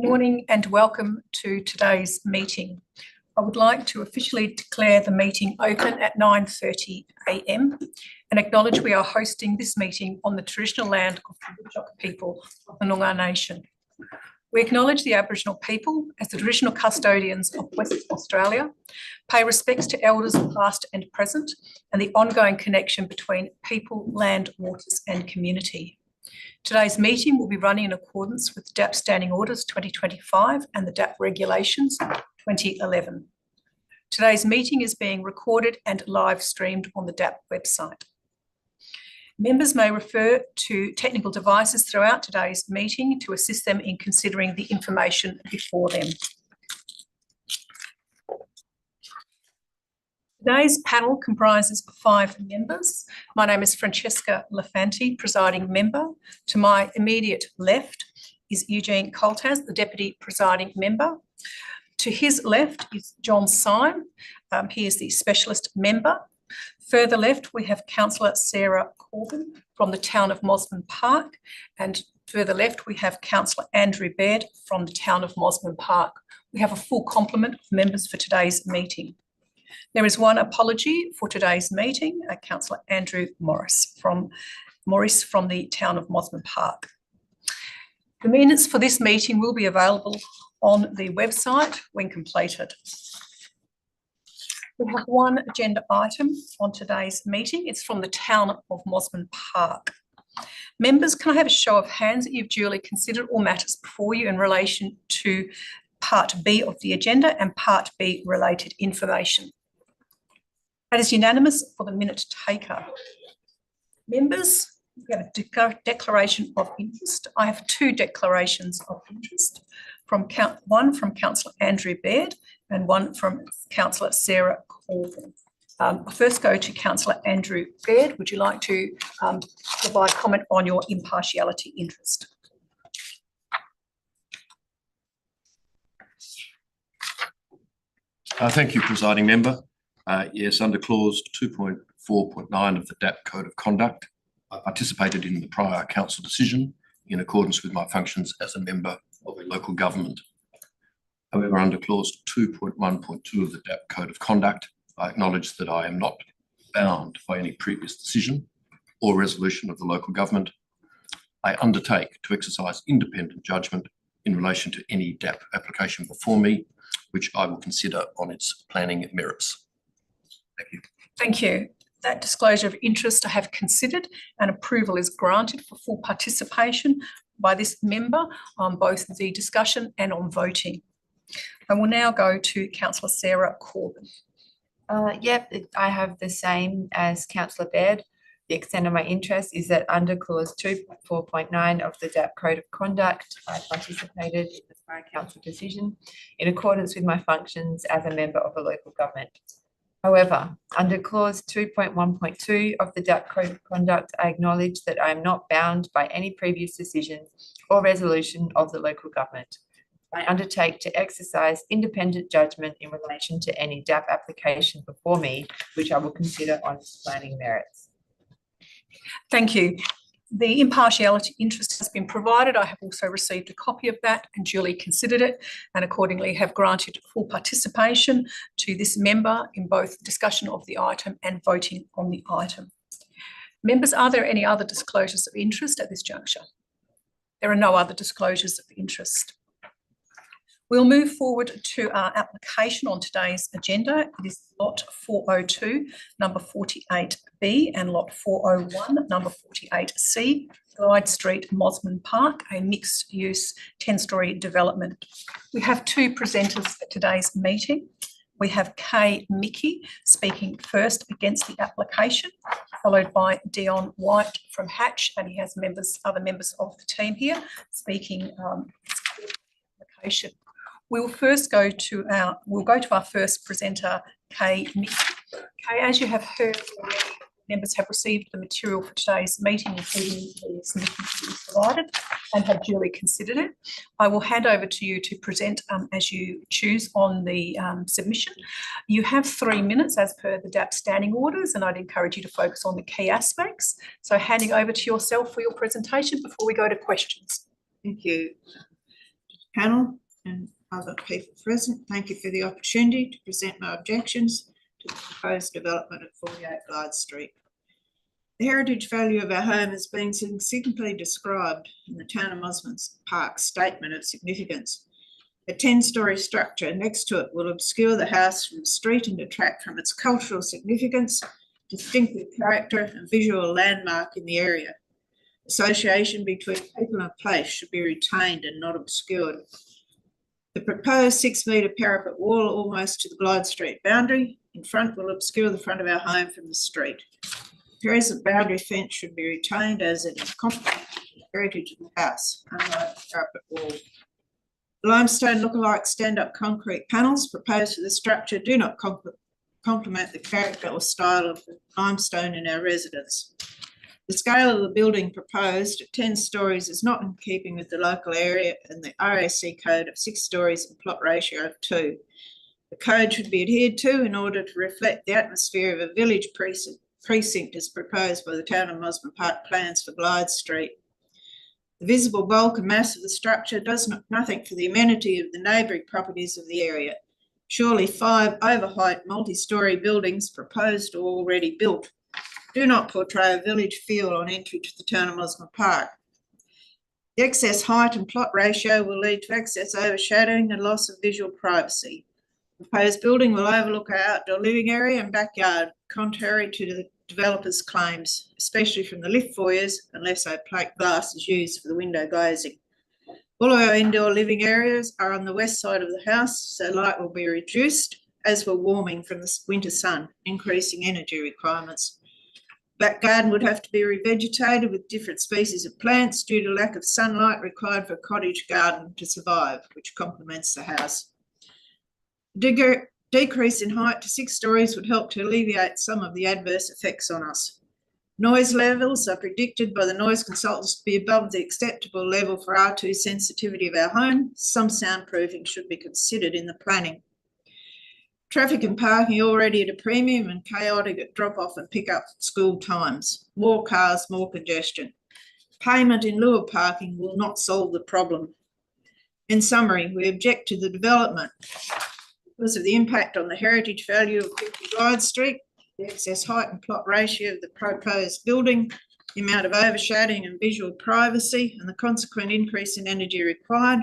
Morning and welcome to today's meeting. I would like to officially declare the meeting open at 9:30 a.m. and acknowledge we are hosting this meeting on the traditional land of the Whadjuk people of the Noongar Nation. We acknowledge the Aboriginal people as the traditional custodians of Western Australia, pay respects to elders past and present, and the ongoing connection between people, land, waters and community. Today's meeting will be running in accordance with DAP Standing Orders 2025 and the DAP Regulations 2011. Today's meeting is being recorded and live streamed on the DAP website. Members may refer to technical devices throughout today's meeting to assist them in considering the information before them. Today's panel comprises 5 members. My name is Francesca Lafanti, presiding member. To my immediate left is Eugene Coltaz, the deputy presiding member. To his left is John Syme. He is the specialist member. Further left, we have Councillor Sarah Corbin from the town of Mosman Park. And further left, we have Councillor Andrew Baird from the town of Mosman Park. We have a full complement of members for today's meeting. There is one apology for today's meeting, Councillor Andrew Morris from the town of Mosman Park. The minutes for this meeting will be available on the website when completed. We have one agenda item on today's meeting. It's from the town of Mosman Park. Members, can I have a show of hands that you've duly considered all matters before you in relation to Part B of the agenda and Part B related information? That is unanimous for the minute taker. Members, we have a declaration of interest. I have 2 declarations of interest, one from Councillor Andrew Baird and one from Councillor Sarah Corbin. I'll first go to Councillor Andrew Baird. Would you like to provide comment on your impartiality interest? Thank you, presiding member. Yes, under clause 2.4.9 of the DAP Code of Conduct, I participated in the prior council decision in accordance with my functions as a member of a local government. However, under clause 2.1.2 of the DAP Code of Conduct, I acknowledge that I am not bound by any previous decision or resolution of the local government. I undertake to exercise independent judgment in relation to any DAP application before me, which I will consider on its planning merits. Thank you. Thank you. That disclosure of interest I have considered and approval is granted for full participation by this member on both the discussion and on voting. I will now go to Councillor Sarah Corbin. I have the same as Councillor Baird. The extent of my interest is that under clause 2.4.9 of the DAP Code of Conduct, I participated in the prior council decision in accordance with my functions as a member of a local government. However, under clause 2.1.2 of the DAP Code of Conduct, I acknowledge that I am not bound by any previous decisions or resolution of the local government. I undertake to exercise independent judgment in relation to any DAP application before me, which I will consider on its planning merits. Thank you. The impartiality interest has been provided. I have also received a copy of that and duly considered it and accordingly have granted full participation to this member in both discussion of the item and voting on the item. Members, are there any other disclosures of interest at this juncture? There are no other disclosures of interest. We'll move forward to our application on today's agenda. It is lot 402, number 48B, and lot 401, number 48C, Guide Street, Mosman Park, a mixed-use 10-storey development. We have 2 presenters at today's meeting. We have Kay Mickey speaking first against the application, followed by Dion White from Hatch, and he has other members of the team here speaking the application. We'll go to our first presenter, Kay Mickey. Kay, as you have heard already, members have received the material for today's meeting, including the submission provided, and have duly considered it. I will hand over to you to present as you choose on the submission. You have 3 minutes as per the DAP standing orders, and I'd encourage you to focus on the key aspects. So handing over to yourself for your presentation before we go to questions. Thank you. panel and other people present, thank you for the opportunity to present my objections to the proposed development at 48 Glyde Street. The heritage value of our home has been succinctly described in the Town of Mosman Park Statement of Significance. A 10-storey structure next to it will obscure the house from the street and detract from its cultural significance, distinctive character and visual landmark in the area. Association between people and place should be retained and not obscured. The proposed 6-metre parapet wall almost to the Glyde Street boundary in front will obscure the front of our home from the street. The present boundary fence should be retained as it is complementary to the heritage of the house, unlike the parapet wall. The limestone lookalike stand-up concrete panels proposed for the structure do not complement the character or style of the limestone in our residence. The scale of the building proposed at 10 storeys is not in keeping with the local area and the RAC code of 6 storeys and plot ratio of 2. The code should be adhered to in order to reflect the atmosphere of a village precinct as proposed by the Town of Mosman Park plans for Glyde Street. The visible bulk and mass of the structure does nothing for the amenity of the neighbouring properties of the area. Surely 5 overheight multi-storey buildings proposed or already built do not portray a village feel on entry to the Town of Mosman Park. The excess height and plot ratio will lead to excess overshadowing and loss of visual privacy. The proposed building will overlook our outdoor living area and backyard, contrary to the developers' claims, especially from the lift foyers, unless opaque glass is used for the window glazing. All of our indoor living areas are on the west side of the house, so light will be reduced, as will warming from the winter sun, increasing energy requirements. Back garden would have to be revegetated with different species of plants due to lack of sunlight required for a cottage garden to survive, which complements the house. Decrease in height to 6 storeys would help to alleviate some of the adverse effects on us. Noise levels are predicted by the noise consultants to be above the acceptable level for R2 sensitivity of our home. Some soundproofing should be considered in the planning. Traffic and parking already at a premium and chaotic at drop-off and pick-up school times. More cars, more congestion. Payment in lieu of parking will not solve the problem. In summary, we object to the development because of the impact on the heritage value of 50 Glyde Street, the excess height and plot ratio of the proposed building, the amount of overshadowing and visual privacy, and the consequent increase in energy required,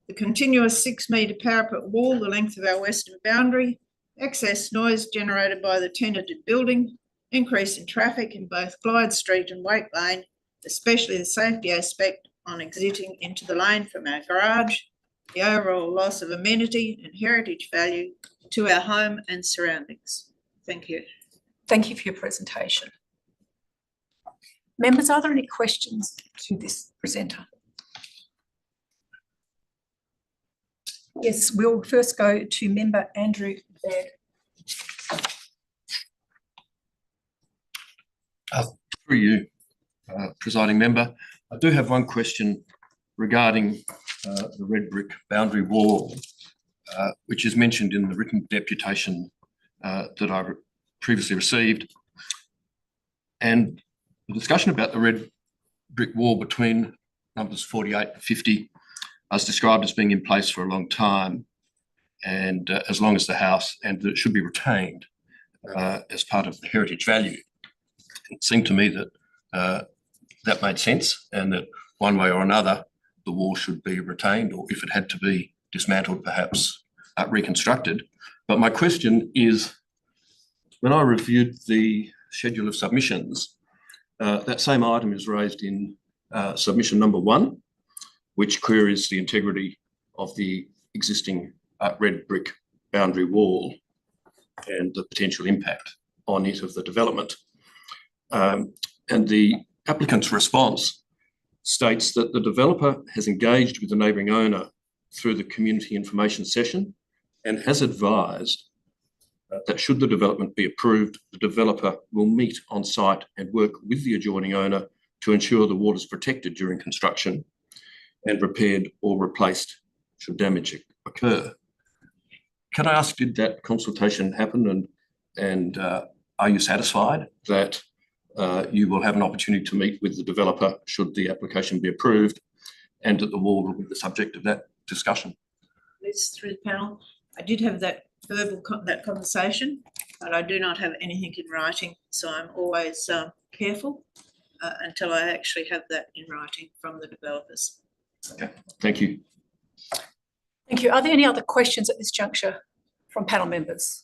the continuous 6-metre parapet wall, the length of our western boundary, excess noise generated by the tenanted building, increase in traffic in both Glyde Street and Wake Lane, especially the safety aspect on exiting into the lane from our garage, the overall loss of amenity and heritage value to our home and surroundings. Thank you. Thank you for your presentation. Members, are there any questions to this presenter? Yes, we'll first go to member Andrew Baird. Through you, presiding member, I do have one question regarding the red brick boundary wall, which is mentioned in the written deputation that I previously received. And the discussion about the red brick wall between numbers 48 and 50 is described as being in place for a long time and as long as the house, and that it should be retained as part of the heritage value. It seemed to me that that made sense, and that one way or another the wall should be retained, or if it had to be dismantled, perhaps reconstructed. But my question is, when I reviewed the schedule of submissions, that same item is raised in submission number 1, which queries the integrity of the existing red brick boundary wall and the potential impact on it of the development. And the applicant's response states that the developer has engaged with the neighbouring owner through the community information session and has advised that should the development be approved, the developer will meet on site and work with the adjoining owner to ensure the water is protected during construction and repaired or replaced should damage occur. Can I ask, did that consultation happen, and are you satisfied that you will have an opportunity to meet with the developer should the application be approved, and that the wall will be the subject of that discussion. This through the panel. I did have that that conversation, but I do not have anything in writing, so I'm always careful until I actually have that in writing from the developers. Okay, thank you. Thank you. Are there any other questions at this juncture from panel members?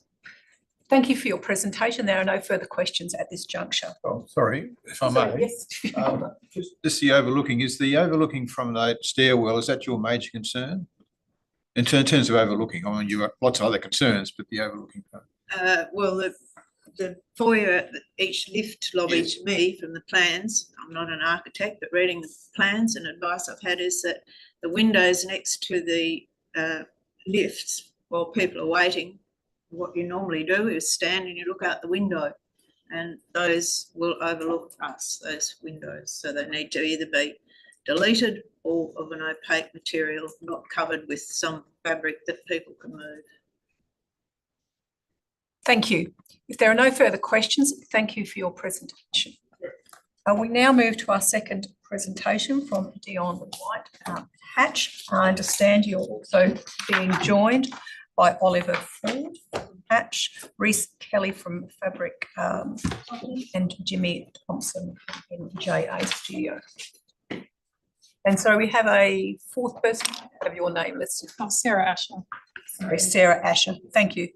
Thank you for your presentation. There are no further questions at this juncture. Oh, sorry, if I Sorry, may. yes. Just the overlooking, is the overlooking from the stairwell, is that your major concern? In terms of overlooking, I mean, you've got lots of other concerns, but the overlooking part. Well, the foyer, each lift lobby to me from the plans, I'm not an architect, but reading the plans and advice I've had is that the windows next to the lifts while people are waiting, what you normally do is stand and you look out the window, and those will overlook us, those windows. So they need to either be deleted or of an opaque material, not covered with some fabric that people can move. Thank you. If there are no further questions, thank you for your presentation. We now move to our second presentation from Dion White Hatch. I understand you're also being joined by Oliver Ford from Hatch, Reese Kelly from Fabric, and Jimmy Thompson from JA Studio. And so we have a fourth person. Have your name listed. Oh, Sarah Asher. Sorry, Sarah Asher. Thank you.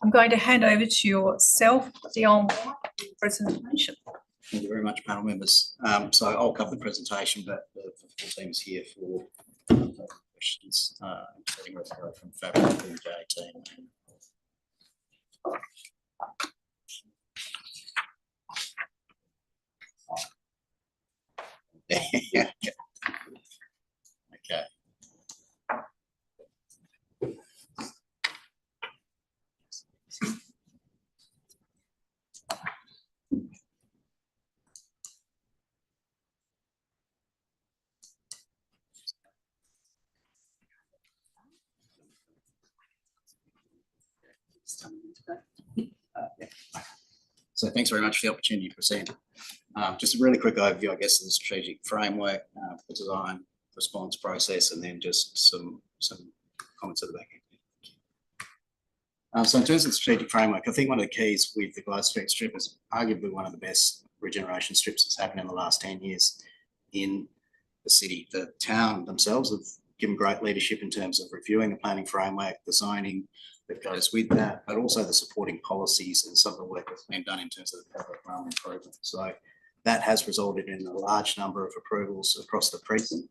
I'm going to hand over to yourself, Dion White, presentation. Thank you very much, panel members. So I'll cover the presentation, but the full team is here for questions, including referral from Fabric and J team. Okay. So thanks very much for the opportunity to present. Just a really quick overview, I guess, of the strategic framework, the design response process, and then just some comments at the back end. So in terms of the strategic framework, I think one of the keys with the Glyde Street strip is arguably one of the best regeneration strips that's happened in the last 10 years in the city. The town themselves have given great leadership in terms of reviewing the planning framework, the zoning that goes with that, but also the supporting policies and some of the work that's been done in terms of the public realm improvement. So that has resulted in a large number of approvals across the precinct.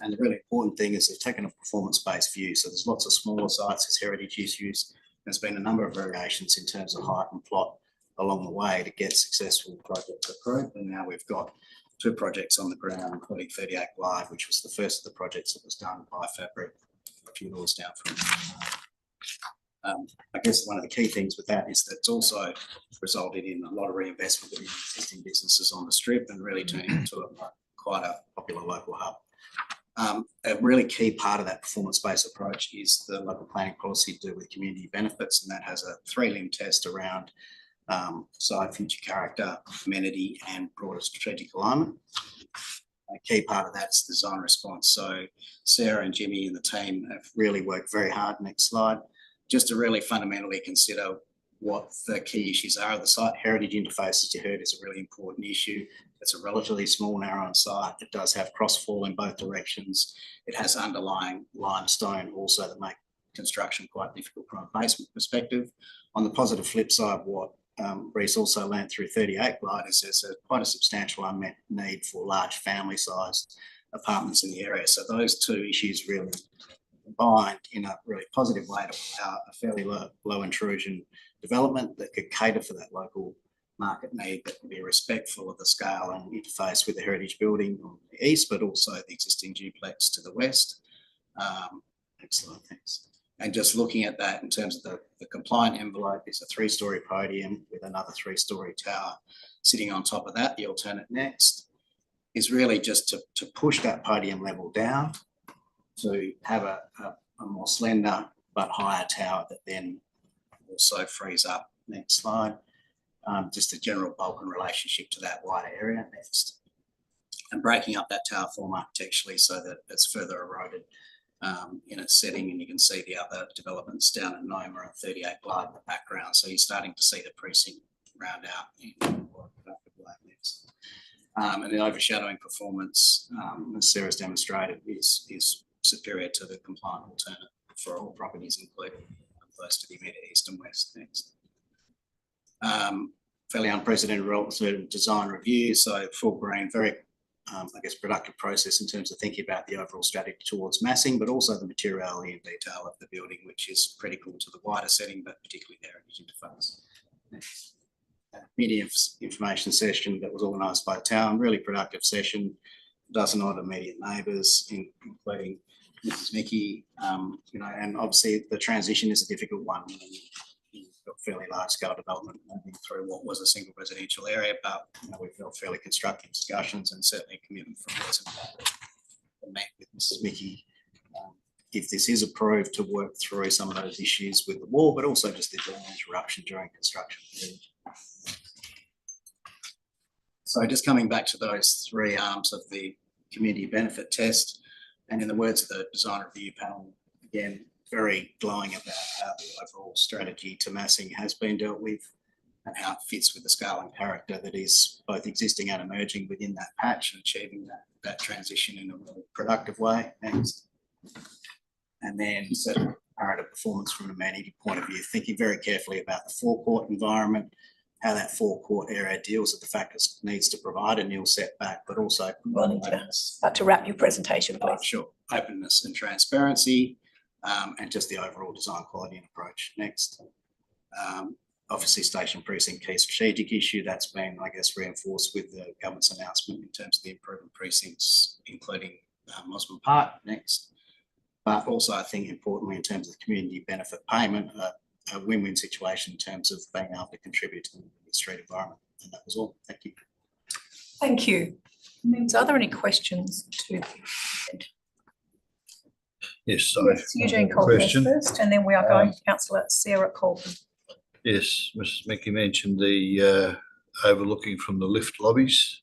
And the really important thing is they've taken a performance-based view. So there's lots of smaller sites as heritage issues. There's been a number of variations in terms of height and plot along the way to get successful projects approved. And now we've got 2 projects on the ground, including 38 Glyde, which was the first of the projects that was done by Fabric a few doors down from I guess one of the key things with that is that it's also resulted in a lot of reinvestment within existing businesses on the strip and really turning into quite a popular local hub. A really key part of that performance-based approach is the local planning policy to do with community benefits, and that has a 3-limb test around site future character, amenity, and broader strategic alignment. A key part of that is the design response. So Sarah and Jimmy and the team have really worked very hard, next slide, just to really fundamentally consider what the key issues are of the site. Heritage interface, as you heard, is a really important issue. It's a relatively small, narrow site. It does have crossfall in both directions. It has underlying limestone also that make construction quite difficult from a basement perspective. On the positive flip side, what Reece also learned through 38 Glyde is there's quite a substantial unmet need for large family-sized apartments in the area. So those 2 issues really combined in a really positive way to allow a fairly low intrusion development that could cater for that local market need, that can be respectful of the scale and interface with the heritage building on the east, but also the existing duplex to the west. Excellent, thanks. And just looking at that in terms of the compliant envelope is a 3-story podium with another 3-story tower sitting on top of that. The alternate next is really just to push that podium level down to have a more slender but higher tower that then also frees up. Next slide. Just a general bulk and relationship to that wider area next. and breaking up that tower form architecturally so that it's further eroded in its setting. And you can see the other developments down at Noma and 38 Blythe in the background. So you're starting to see the precinct round out in a more productive way next. And the overshadowing performance, as Sarah's demonstrated, is superior to the compliant alternative for all properties, including those to the immediate east and west next. Fairly unprecedented relative design review, so full green, very I guess productive process in terms of thinking about the overall strategy towards massing, but also the materiality and detail of the building, which is critical to the wider setting, but particularly the heritage interface. Next. Media information session that was organised by the town, really productive session, dozen odd immediate neighbours, including Mrs. Mickey, you know, and obviously the transition is a difficult one. You've got fairly large scale development moving through what was a single residential area, but you know, we've got fairly constructive discussions and certainly a commitment from residents. I met with Mrs. Mickey, if this is approved, to work through some of those issues with the wall, but also just the interruption during construction. So just coming back to those three arms of the community benefit test, and in the words of the design review panel, again, very glowing about how the overall strategy to massing has been dealt with and how it fits with the scale and character that is both existing and emerging within that patch and achieving that transition in a really productive way. And then certain comparative performance from an amenity point of view, thinking very carefully about the forecourt environment, how that forecourt area deals with the fact it needs to provide a nil setback, but also to wrap your presentation, please. Sure, openness and transparency, and just the overall design quality and approach. Next, obviously station precinct key strategic issue that's been, I guess, reinforced with the government's announcement in terms of the improvement precincts, including Mosman Park. Next, but also I think importantly in terms of the community benefit payment, a win-win situation in terms of being able to contribute to the street environment. And that was all. Thank you. Thank you. Members, are there any questions to Yes, sorry. Yes, Eugene Colton first, and then we are going to Councillor Sarah Colton. Yes, Mrs. Mickey mentioned the overlooking from the lift lobbies.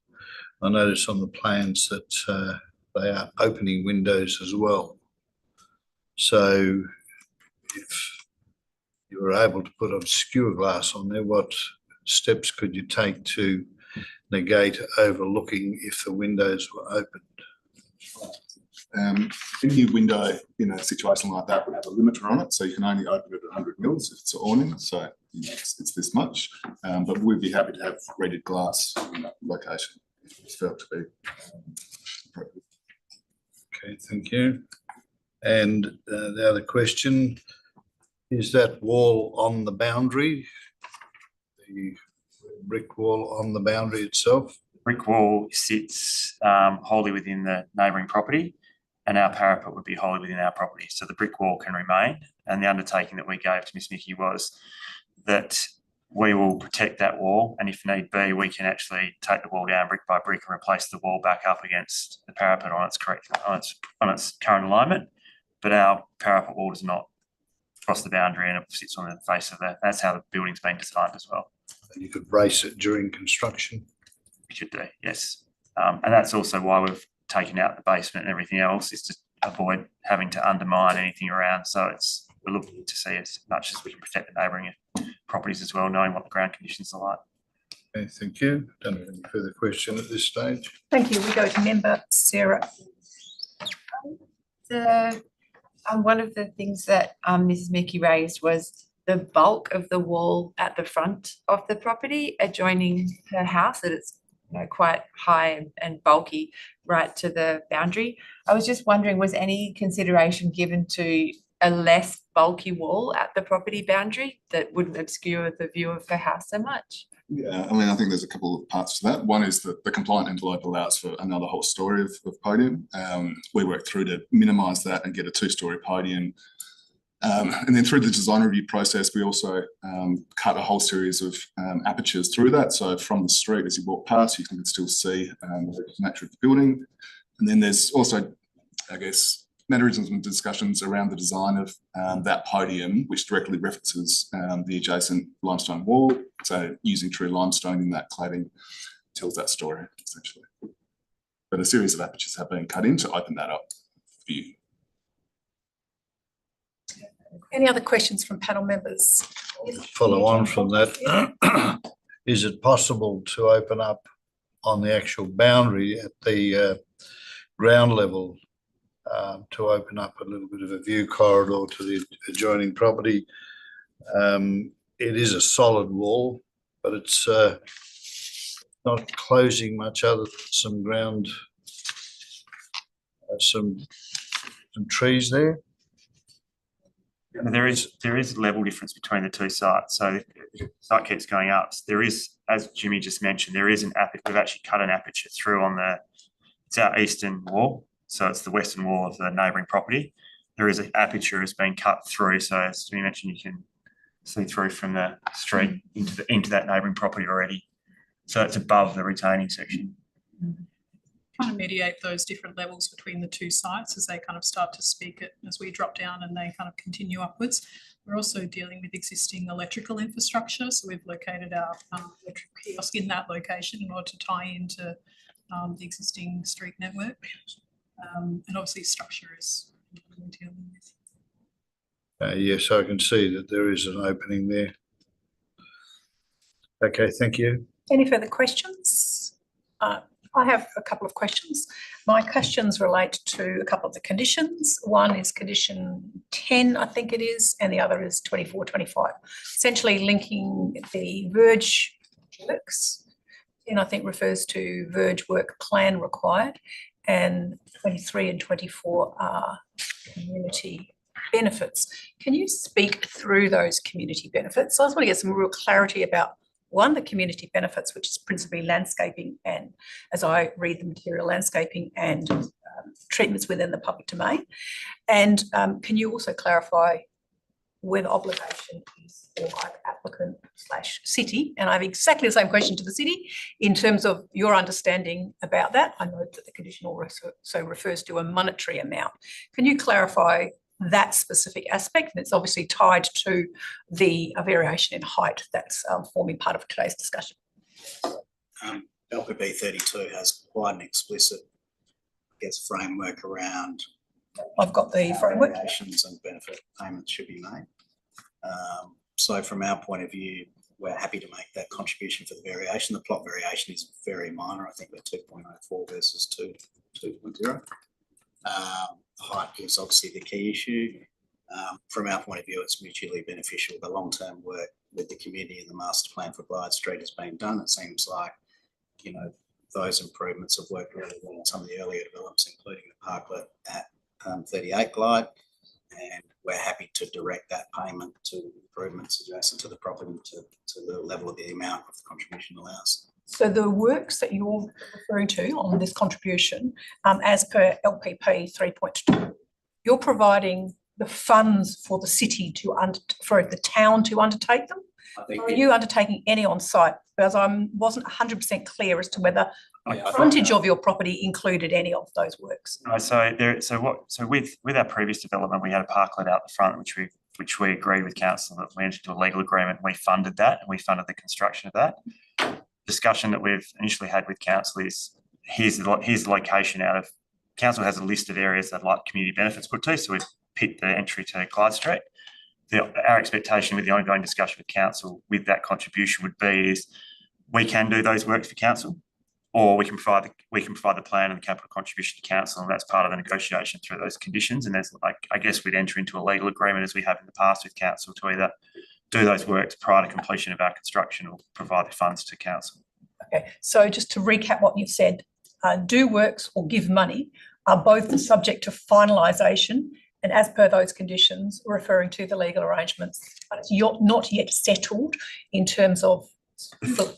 I noticed on the plans that they are opening windows as well. So if you were able to put obscure glass on there, what steps could you take to negate overlooking if the windows were opened? Any window in a situation like that would have a limiter on it, so you can only open it at 100 mils if it's an awning, so you know, it's this much. But we'd be happy to have rated glass in that location if it's felt to be appropriate. Okay, thank you. And the other question, is that wall on the boundary, the brick wall on the boundary itself? Brick wall sits wholly within the neighbouring property, and our parapet would be wholly within our property. So the brick wall can remain. And the undertaking that we gave to Miss Mickey was that we will protect that wall, and if need be, we can actually take the wall down brick by brick and replace the wall back up against the parapet on its current alignment. But our parapet wall does not cross the boundary, and it sits on the face of that. That's how the building's been designed as well. And you could brace it during construction? We could do, yes. And that's also why we've taken out the basement and everything else, is to avoid having to undermine anything around. So we're looking to see as much as we can protect the neighbouring properties as well, knowing what the ground conditions are like. Okay, thank you. Don't have any further question at this stage. Thank you. We go to member Sarah. One of the things that Mrs. Mickey raised was the bulk of the wall at the front of the property adjoining her house, that it's quite high and bulky right to the boundary. I was just wondering, was any consideration given to a less bulky wall at the property boundary that wouldn't obscure the view of her house so much? Yeah, I mean, I think there's a couple of parts to that. One is that the compliant envelope allows for another whole story of podium. We worked through to minimise that and get a 2-story podium. And then through the design review process, we also cut a whole series of apertures through that. So from the street, as you walk past, you can still see the nature of the building. And then there's also, I guess, mannerisms and discussions around the design of that podium, which directly references the adjacent limestone wall. So using true limestone in that cladding tells that story, essentially. But a series of apertures have been cut in to open that up for you. Any other questions from panel members? Follow on from that. Is it possible to open up on the actual boundary at the ground level to open up a little bit of a view corridor to the adjoining property? It is a solid wall, but it's not closing much other than some ground, some trees there. There is level difference between the two sites. So if the site keeps going up, there is, as Jimmy just mentioned, there is an aperture. We've actually cut an aperture through on it's our eastern wall. So it's the western wall of the neighbouring property. There is an aperture has been cut through. So as Jimmy mentioned, you can see through from the street into that neighbouring property already. So it's above the retaining section. Trying to mediate those different levels between the two sites as they kind of start to speak it as we drop down and they kind of continue upwards. We're also dealing with existing electrical infrastructure. So we've located our electric kiosk in that location in order to tie into the existing street network. And obviously structure is what we're dealing with. Yes, I can see that there is an opening there. Okay, thank you. Any further questions? I have a couple of questions. My questions relate to a couple of the conditions. One is condition 10, I think it is, and the other is 24, 25. Essentially linking the verge works, and I think refers to verge work plan required, and 23 and 24 are community benefits. Can you speak through those community benefits? So I just want to get some real clarity about one, the community benefits, which is principally landscaping and, as I read the material, landscaping and treatments within the public domain. And can you also clarify where the obligation is for either applicant / city? And I have exactly the same question to the city in terms of your understanding about that. I know that the condition also refers to a monetary amount. Can you clarify that specific aspect? And it's obviously tied to the variation in height that's forming part of today's discussion. LPB 32 has quite an explicit, I guess, framework around. I've got the framework. Variations and benefit payments should be made. So from our point of view, we're happy to make that contribution for the variation. The plot variation is very minor. I think we're 2.04 versus 2.0. Height is obviously the key issue. From our point of view, it's mutually beneficial. The long-term work with the community and the master plan for Glyde Street has been done. It seems like, you know, those improvements have worked really well in some of the earlier developments, including the parklet at 38 Glyde. And we're happy to direct that payment to improvements adjacent to the property to the level of the amount of the contribution allows. So the works that you're referring to on this contribution, as per LPP 3.2, you're providing the funds for the city for the town to undertake them? Are you undertaking any on site? Because I wasn't 100% clear as to whether the frontage of your property included any of those works. So with our previous development, we had a parklet out the front, which we agreed with council that we entered into a legal agreement. We funded that, and we funded the construction of that. Discussion that we've initially had with council is here's the location out of council has a list of areas they'd like community benefits put to, so we've picked the entry to Glyde Street. Our expectation with the ongoing discussion with council with that contribution would be is we can do those works for council, or we can provide the plan and the capital contribution to council, and that's part of the negotiation through those conditions. And there's, like, I guess we'd enter into a legal agreement as we have in the past with council to either do those works prior to completion of our construction or provide the funds to council. Okay, so just to recap what you've said, do works or give money are both subject to finalisation, and as per those conditions, referring to the legal arrangements, but it's not yet settled in terms of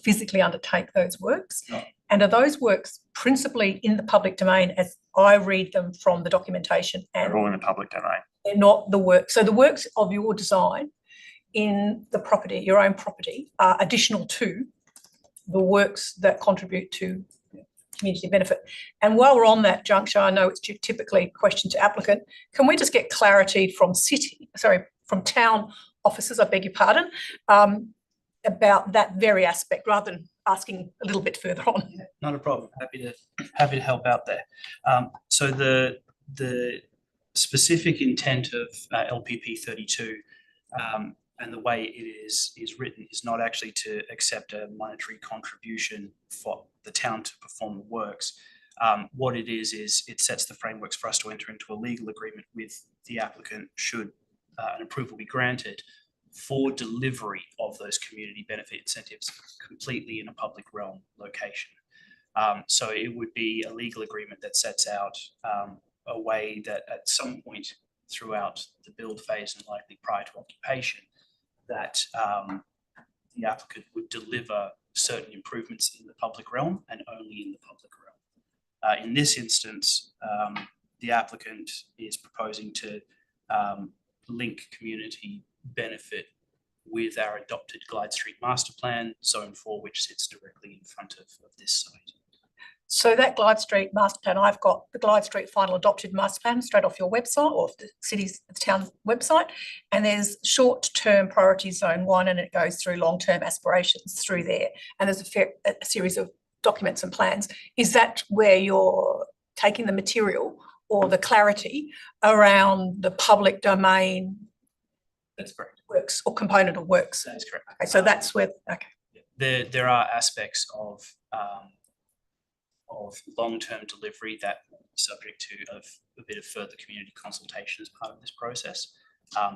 physically undertake those works. No. And are those works principally in the public domain as I read them from the documentation? And They're all in the public domain. They're not the work. So the works of your design in the property, your own property, are additional to the works that contribute to community benefit. And while we're on that juncture, I know it's typically a question to applicant. Can we just get clarity from town officers, I beg your pardon, about that very aspect rather than asking a little bit further on. Yeah, not a problem. Happy to help out there. So the specific intent of LPP 32 and the way it is written is not actually to accept a monetary contribution for the town to perform the works. What it is it sets the frameworks for us to enter into a legal agreement with the applicant should an approval be granted for delivery of those community benefit incentives completely in a public realm location. So it would be a legal agreement that sets out a way that at some point throughout the build phase and likely prior to occupation, that the applicant would deliver certain improvements in the public realm and only in the public realm. In this instance, the applicant is proposing to link community benefit with our adopted Glyde Street Master Plan, Zone 4, which sits directly in front of this site. So that Glyde Street Master Plan, I've got the Glyde Street Final Adopted Master Plan straight off your website or the town's website, and there's short-term priority zone 1 and it goes through long-term aspirations through there, and there's a series of documents and plans. Is that where you're taking the material or the clarity around the public domain? That's correct. Works or component of works? That is correct. Okay, so that's where, okay. There are aspects of long-term delivery that will be subject to a bit of further community consultation as part of this process,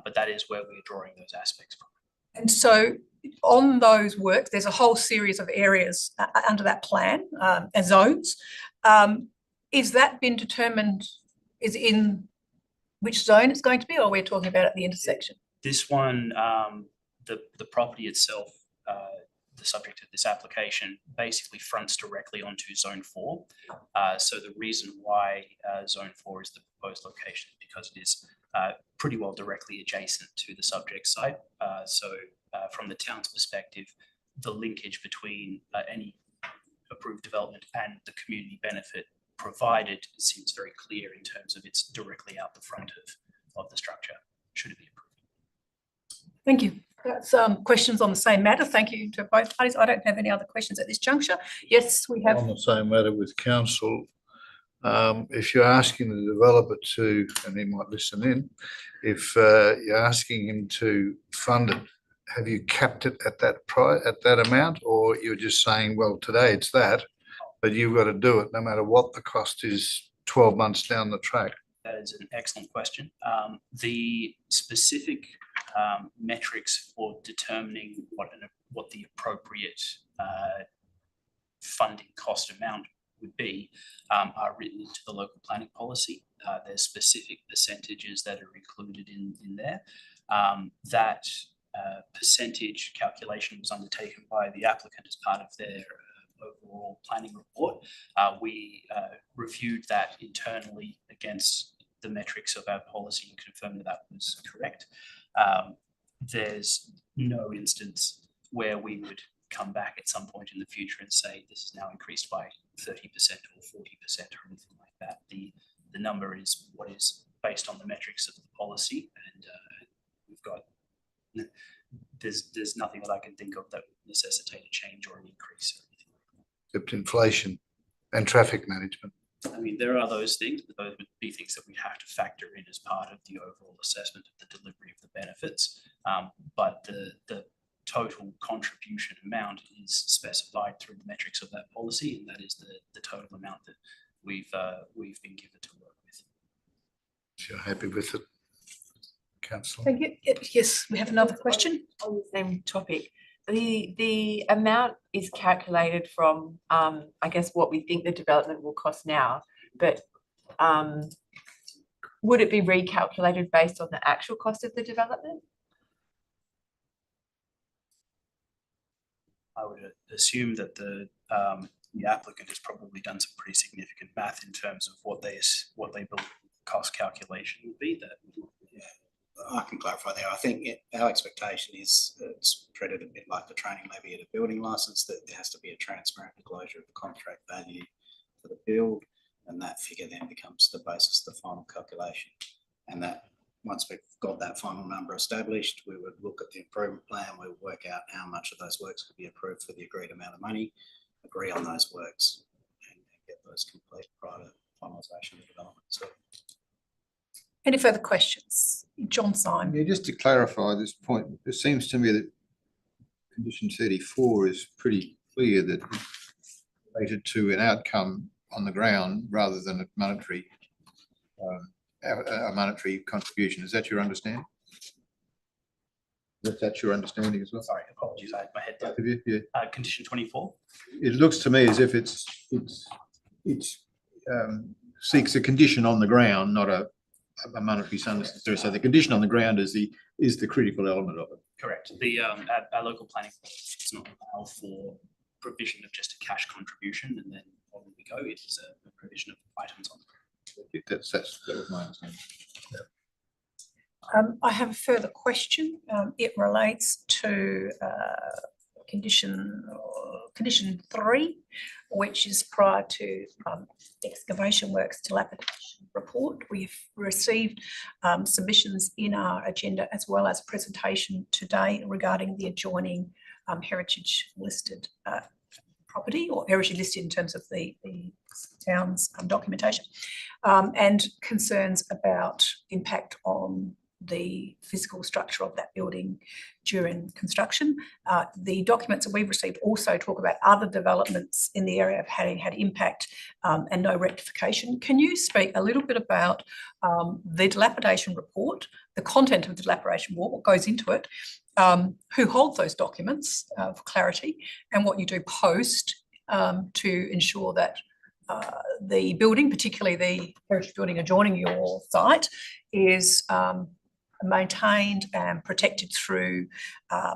but that is where we're drawing those aspects from. And so on those works, there's a whole series of areas under that plan as zones. Is that been determined, is in which zone it's going to be, or we're talking about at the intersection? This one, the property itself, the subject of this application, basically fronts directly onto Zone 4. So the reason why Zone 4 is the proposed location is because it is pretty well directly adjacent to the subject site. So from the town's perspective, the linkage between any approved development and the community benefit provided seems very clear in terms of it's directly out the front of the structure, should it be approved. Thank you. That's questions on the same matter. Thank you to both parties. I don't have any other questions at this juncture. Yes, we have. On the same matter with council, if you're asking the developer to, and he might listen in, if you're asking him to fund it, have you capped it at that price, at that amount, or you're just saying, well, today it's that, but you've got to do it no matter what the cost is 12 months down the track? That is an excellent question. The specific metrics for determining what the appropriate funding cost amount would be are written into the local planning policy. There's specific percentages that are included in there. That percentage calculation was undertaken by the applicant as part of their overall planning report. We reviewed that internally against the metrics of our policy and confirmed that was correct. There's no instance where we would come back at some point in the future and say this is now increased by 30% or 40% or anything like that. The number is what is based on the metrics of the policy, and we've got there's nothing that I can think of that would necessitate a change or an increase or anything like that. Except inflation and traffic management. I mean, there are those things, but those would be things that we have to factor in as part of the overall assessment of the delivery of the benefits. But the total contribution amount is specified through the metrics of that policy, and that is the total amount that we've been given to work with. If you're happy with it, councillor. Thank you. Yes, we have another question. On the same topic, the amount is calculated from, I guess, what we think the development will cost now, but would it be recalculated based on the actual cost of the development? I would assume that the applicant has probably done some pretty significant math in terms of what they believe cost calculation would be. That I can clarify there. I think our expectation is it's treated a bit like the training levy at a building licence, that there has to be a transparent disclosure of the contract value for the build, and that figure then becomes the basis of the final calculation. And that once we've got that final number established, we would look at the improvement plan, we would work out how much of those works could be approved for the agreed amount of money, agree on those works and get those complete prior to finalisation of development. So, Any further questions? John Syme. Yeah, just to clarify this point, it seems to me that condition 34 is pretty clear that it's related to an outcome on the ground rather than a monetary contribution. Is that your understanding? That's your understanding as well? Sorry, apologies, I had my head down. Have you? Yeah. Condition 24. It looks to me as if it seeks a condition on the ground, not a monetary sum. So the condition on the ground is the critical element of it. Correct. Our local planning does not allow for provision of just a cash contribution, and then on we go. It is a provision of items on the ground. That was my understanding. I have a further question. It relates to condition 3, which is prior to excavation works dilapidation report. We've received submissions in our agenda as well as presentation today regarding the adjoining heritage listed property, or heritage listed in terms of the town's documentation, and concerns about impact on the physical structure of that building during construction. The documents that we've received also talk about other developments in the area of having had impact and no rectification. Can you speak a little bit about the dilapidation report, the content of the dilapidation report, what goes into it, who holds those documents for clarity, and what you do post to ensure that the building, particularly the heritage building adjoining your site, is maintained and protected through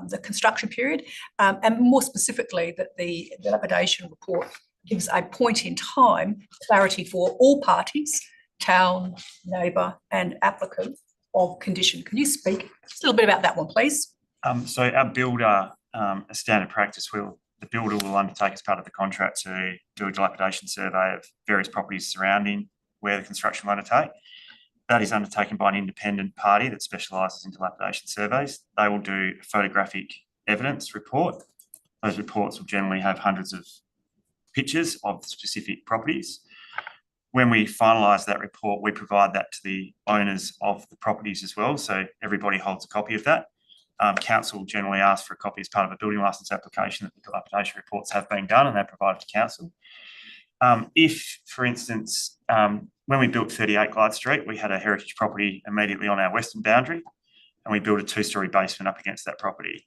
the construction period, and more specifically that the dilapidation report gives a point in time clarity for all parties, town, neighbour and applicant of condition. Can you speak just a little bit about that one, please? So our builder, a standard practice, the builder will undertake as part of the contract to do a dilapidation survey of various properties surrounding where the construction will undertake. That is undertaken by an independent party that specialises in dilapidation surveys. They will do a photographic evidence report. Those reports will generally have hundreds of pictures of specific properties. When we finalise that report, we provide that to the owners of the properties as well, so everybody holds a copy of that. Council generally asks for a copy as part of a building licence application that the dilapidation reports have been done, and they're provided to council. If, for instance, when we built 38 Glyde Street, we had a heritage property immediately on our western boundary, and we built a 2-storey basement up against that property.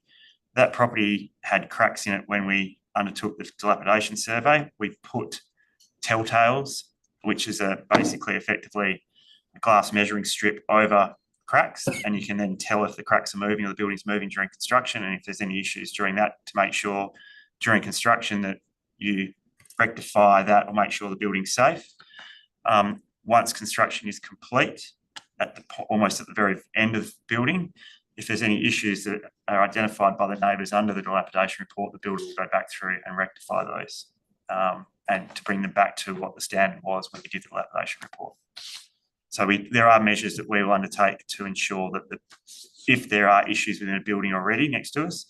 That property had cracks in it when we undertook the dilapidation survey. We put telltales, which is basically effectively a glass measuring strip over cracks, and you can then tell if the cracks are moving or the building's moving during construction, and if there's any issues during that, to make sure during construction that you rectify that or make sure the building's safe. Once construction is complete, almost at the very end of the building, if there's any issues that are identified by the neighbours under the dilapidation report, the builder will go back through and rectify those, and to bring them back to what the standard was when we did the dilapidation report. So there are measures that we will undertake to ensure that if there are issues within a building already next to us,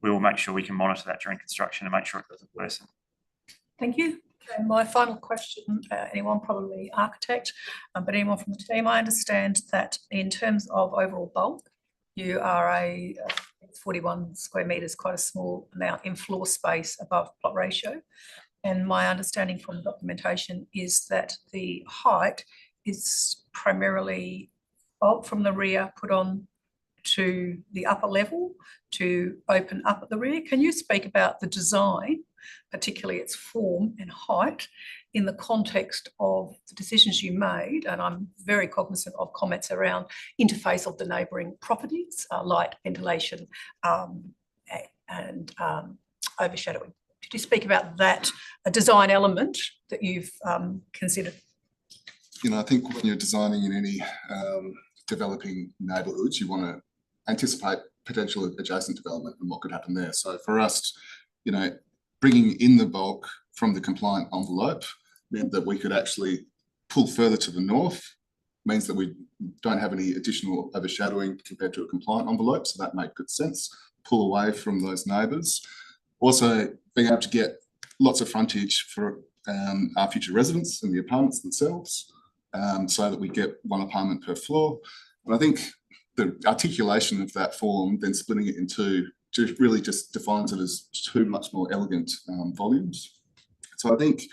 we will make sure we can monitor that during construction and make sure it doesn't worsen. Thank you. And my final question, anyone, probably architect, but anyone from the team, I understand that in terms of overall bulk, you are 41 square metres, quite a small amount in floor space above plot ratio. And my understanding from documentation is that the height is primarily bulk from the rear put on to the upper level to open up at the rear. Can you speak about the design, particularly its form and height, in the context of the decisions you made? And I'm very cognizant of comments around interface of the neighbouring properties, light, ventilation and overshadowing. Could you speak about that, a design element that you've considered? I think when you're designing in any developing neighbourhoods, you want to anticipate potential adjacent development and what could happen there. So for us, bringing in the bulk from the compliant envelope meant that we could actually pull further to the north means that we don't have any additional overshadowing compared to a compliant envelope, so that made good sense. Pull away from those neighbours. Also, being able to get lots of frontage for our future residents and the apartments themselves, so that we get one apartment per floor. And I think the articulation of that form, then splitting it in two, really just defines it as two much more elegant volumes. So I think,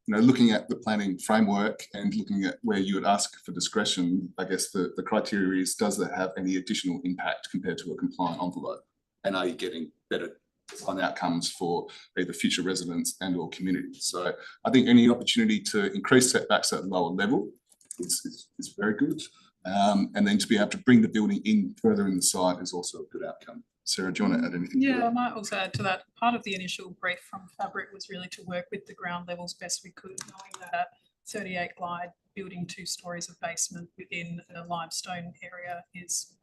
looking at the planning framework and looking at where you would ask for discretion, I guess the criteria is, does that have any additional impact compared to a compliant envelope? And are you getting better design outcomes for either future residents and or communities? So I think any opportunity to increase setbacks at a lower level is very good. And then to be able to bring the building in further in the site is also a good outcome. Sarah, do you want to add anything? Yeah, I might also add to that. Part of the initial brief from Fabric was really to work with the ground levels best we could, knowing that 38 Glide building 2 stories of basement within a limestone area is,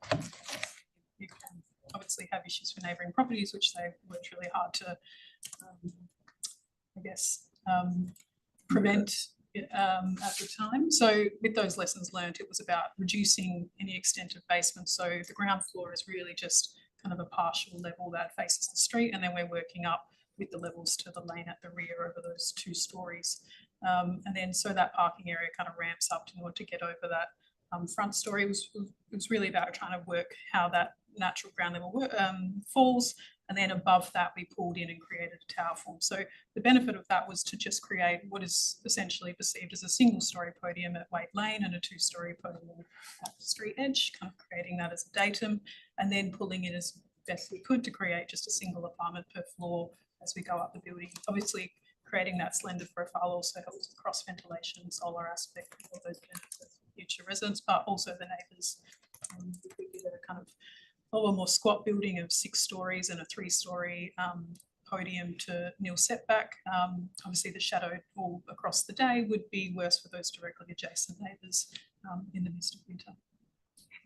you can obviously have issues for neighbouring properties, which they worked really hard to, prevent at the time. So with those lessons learned, it was about reducing any extent of basement. So the ground floor is really just kind of a partial level that faces the street, and then we're working up with the levels to the lane at the rear over those 2 stories. And then so that parking area kind of ramps up in order to get over that front story. It was really about trying to work how that natural ground level falls, and then above that we pulled in and created a tower form. So the benefit of that was to just create what is essentially perceived as a single story podium at Waite Lane and a 2-story podium at the street edge, kind of creating that as a datum, and then pulling in as best we could to create just a single apartment per floor as we go up the building. Obviously, creating that slender profile also helps with cross ventilation, solar aspect of those benefits for future residents, but also the neighbours. If we did a kind of a more squat building of 6 stories and a 3-story podium to nil setback, obviously the shadow all across the day would be worse for those directly adjacent neighbours in the midst of winter.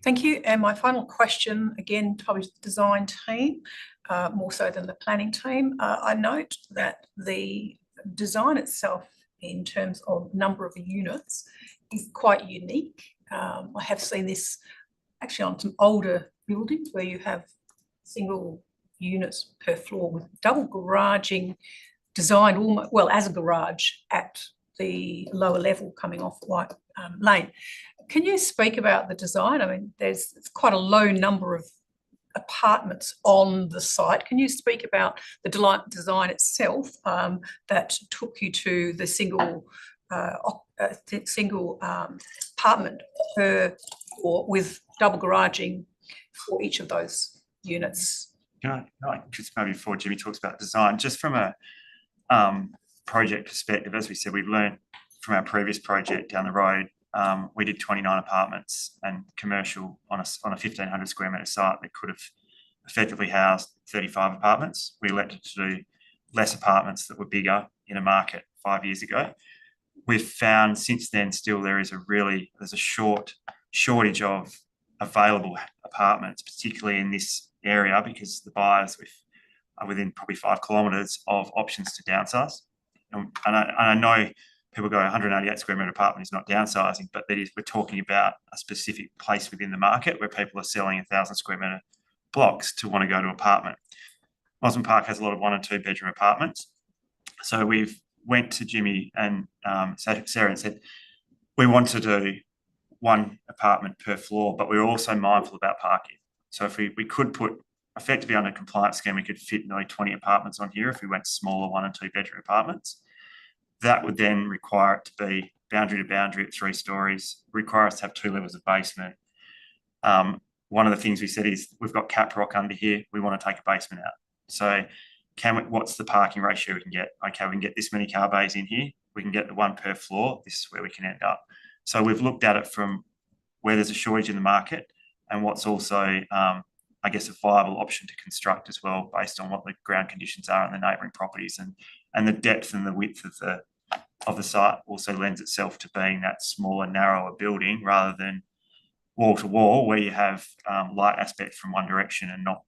Thank you. And my final question, again, probably to the design team, more so than the planning team. I note that the design itself, in terms of number of units, is quite unique. I have seen this actually on some older buildings where you have single units per floor with double garaging designed almost, well, as a garage at the lower level coming off White Lane. Can you speak about the design? I mean, there's quite a low number of apartments on the site. Can you speak about the design itself that took you to the single apartment per floor with double garaging for each of those units? Can I just maybe before Jimmy talks about design, just from a project perspective, as we said, we've learned from our previous project down the road. We did 29 apartments and commercial on a 1,500 square metre site that could have effectively housed 35 apartments. We elected to do less apartments that were bigger in a market 5 years ago. We've found since then still there's a shortage of available apartments, particularly in this area, because the buyers are within probably 5 kilometres of options to downsize. And I know people go 188 square metre apartment is not downsizing, but we're talking about a specific place within the market where people are selling 1,000 square metre blocks to want to go to apartment. Mosman Park has a lot of 1 and 2 bedroom apartments. So we've went to Jimmy and Sarah and said, we want to do 1 apartment per floor, but we're also mindful about parking. So if we could put effectively under a compliance scheme, we could fit nearly 20 apartments on here if we went smaller 1 and 2 bedroom apartments. That would then require it to be boundary to boundary at 3 stories, require us to have 2 levels of basement. One of the things we said is we've got cap rock under here. We want to take a basement out. So what's the parking ratio we can get? Okay, we can get this many car bays in here. We can get the 1 per floor. This is where we can end up. So we've looked at it from where there's a shortage in the market and what's also, I guess, a viable option to construct as well, based on what the ground conditions are in the neighbouring properties, and the depth and the width of the site also lends itself to being that smaller, narrower building rather than wall to wall, where you have light aspect from one direction and not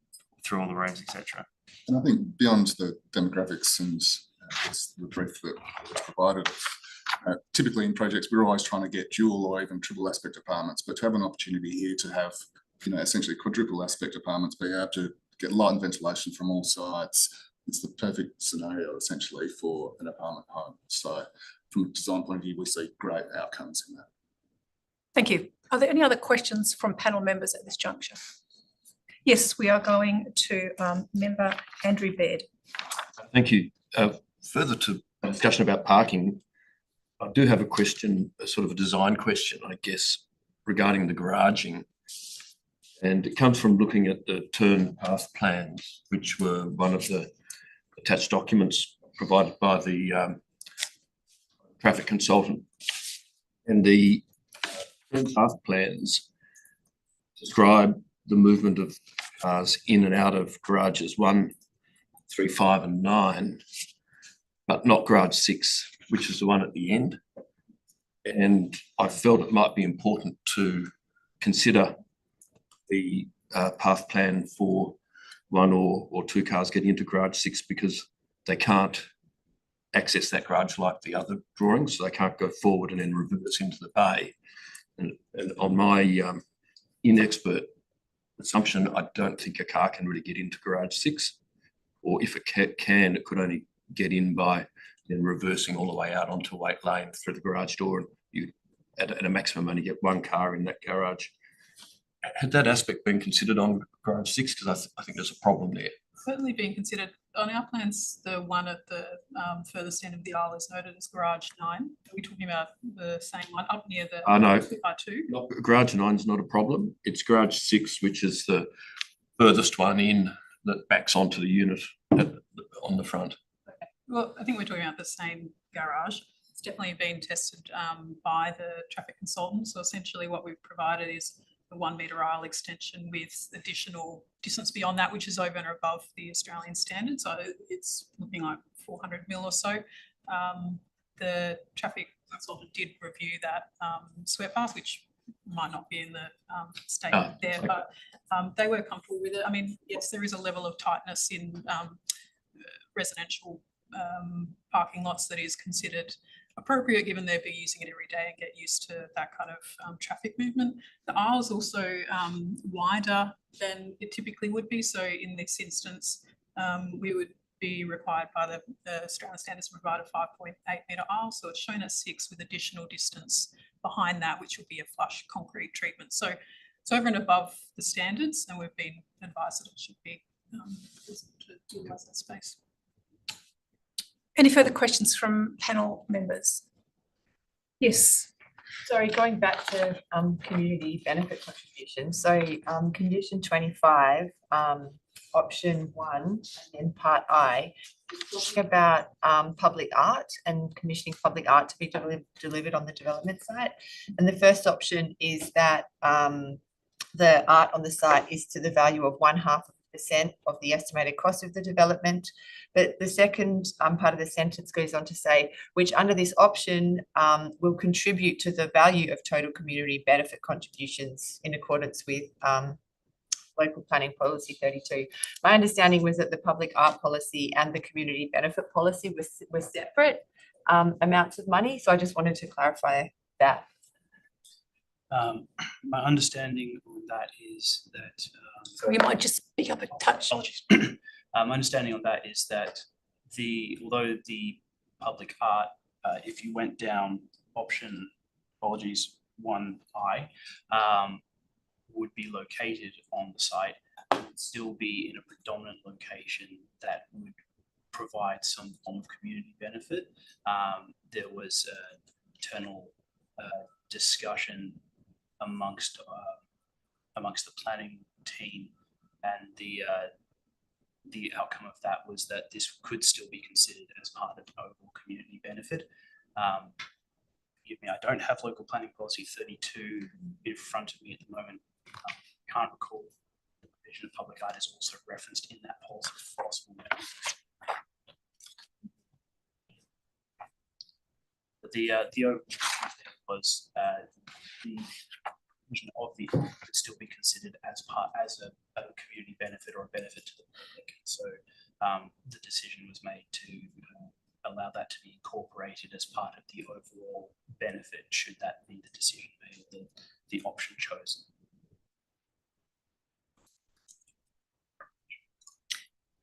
through all the rooms, etc. And I think beyond the demographics and the brief that was provided, Typically in projects, we're always trying to get dual or even triple aspect apartments, but to have an opportunity here to have, essentially quadruple aspect apartments, be able to get light and ventilation from all sides, it's the perfect scenario essentially for an apartment home. So from a design point of view, we see great outcomes in that. Thank you. Are there any other questions from panel members at this juncture? Yes, we are going to member Andrew Baird. Thank you. Further to a discussion about parking, I do have a question, a sort of a design question, I guess, regarding the garaging. And it comes from looking at the turn path plans, which were one of the attached documents provided by the traffic consultant. And the turn path plans describe the movement of cars in and out of garages 1, 3, 5 and 9, but not garage 6, which is the one at the end. And I felt it might be important to consider the path plan for 1 or 2 cars getting into garage 6 because they can't access that garage like the other drawings. So they can't go forward and then reverse into the bay. And on my inexpert assumption, I don't think a car can really get into garage 6, or if it can, it could only get in by then reversing all the way out onto Wait Lane through the garage door, and you at a maximum only get 1 car in that garage. Had that aspect been considered on garage 6? Because I think there's a problem there. Certainly being considered. On our plans, the one at the furthest end of the aisle is noted as garage 9. Are we talking about the same one up near the No, R2? garage 9 is not a problem. It's garage 6, which is the furthest one in that backs onto the unit on the front. Well, I think we're talking about the same garage. It's definitely been tested by the traffic consultant. So essentially what we've provided is the 1 metre aisle extension with additional distance beyond that, which is over and above the Australian standard. So it's looking like 400 mil or so. The traffic consultant did review that swear path, which might not be in the statement there, but they were comfortable with it. I mean, yes, there is a level of tightness in residential parking lots that is considered appropriate given they'd be using it every day and get used to that kind of traffic movement. The aisle is also wider than it typically would be. So in this instance, we would be required by the Australian standards to provide a 5.8 metre aisle. So it's shown at 6 with additional distance behind that, which will be a flush concrete treatment. So it's over and above the standards, and we've been advised that it should be to utilise that space. Any further questions from panel members? Yes. Sorry, going back to community benefit contribution. So condition 25, option 1 and part I, is talking about public art and commissioning public art to be delivered on the development site. And the first option is that the art on the site is to the value of 0.5% of the estimated cost of the development. But the second part of the sentence goes on to say, which under this option will contribute to the value of total community benefit contributions in accordance with local planning policy 32. My understanding was that the public art policy and the community benefit policy were separate amounts of money. So I just wanted to clarify that. My understanding on that is that So you might just speak up a touch. apologies. My understanding on that is that although the public art, if you went down option, apologies, 1I, would be located on the site, it would still be in a predominant location that would provide some form of community benefit. There was internal discussion amongst the planning team, and the outcome of that was that this could still be considered as part of overall community benefit. Forgive me, I don't have local planning policy 32 in front of me at the moment. Can't recall the provision of public art is also referenced in that policy for possible. But the overall was the provision of the art could still be considered as a community benefit or a benefit to the public. So the decision was made to allow that to be incorporated as part of the overall benefit, should that be the decision made, the option chosen.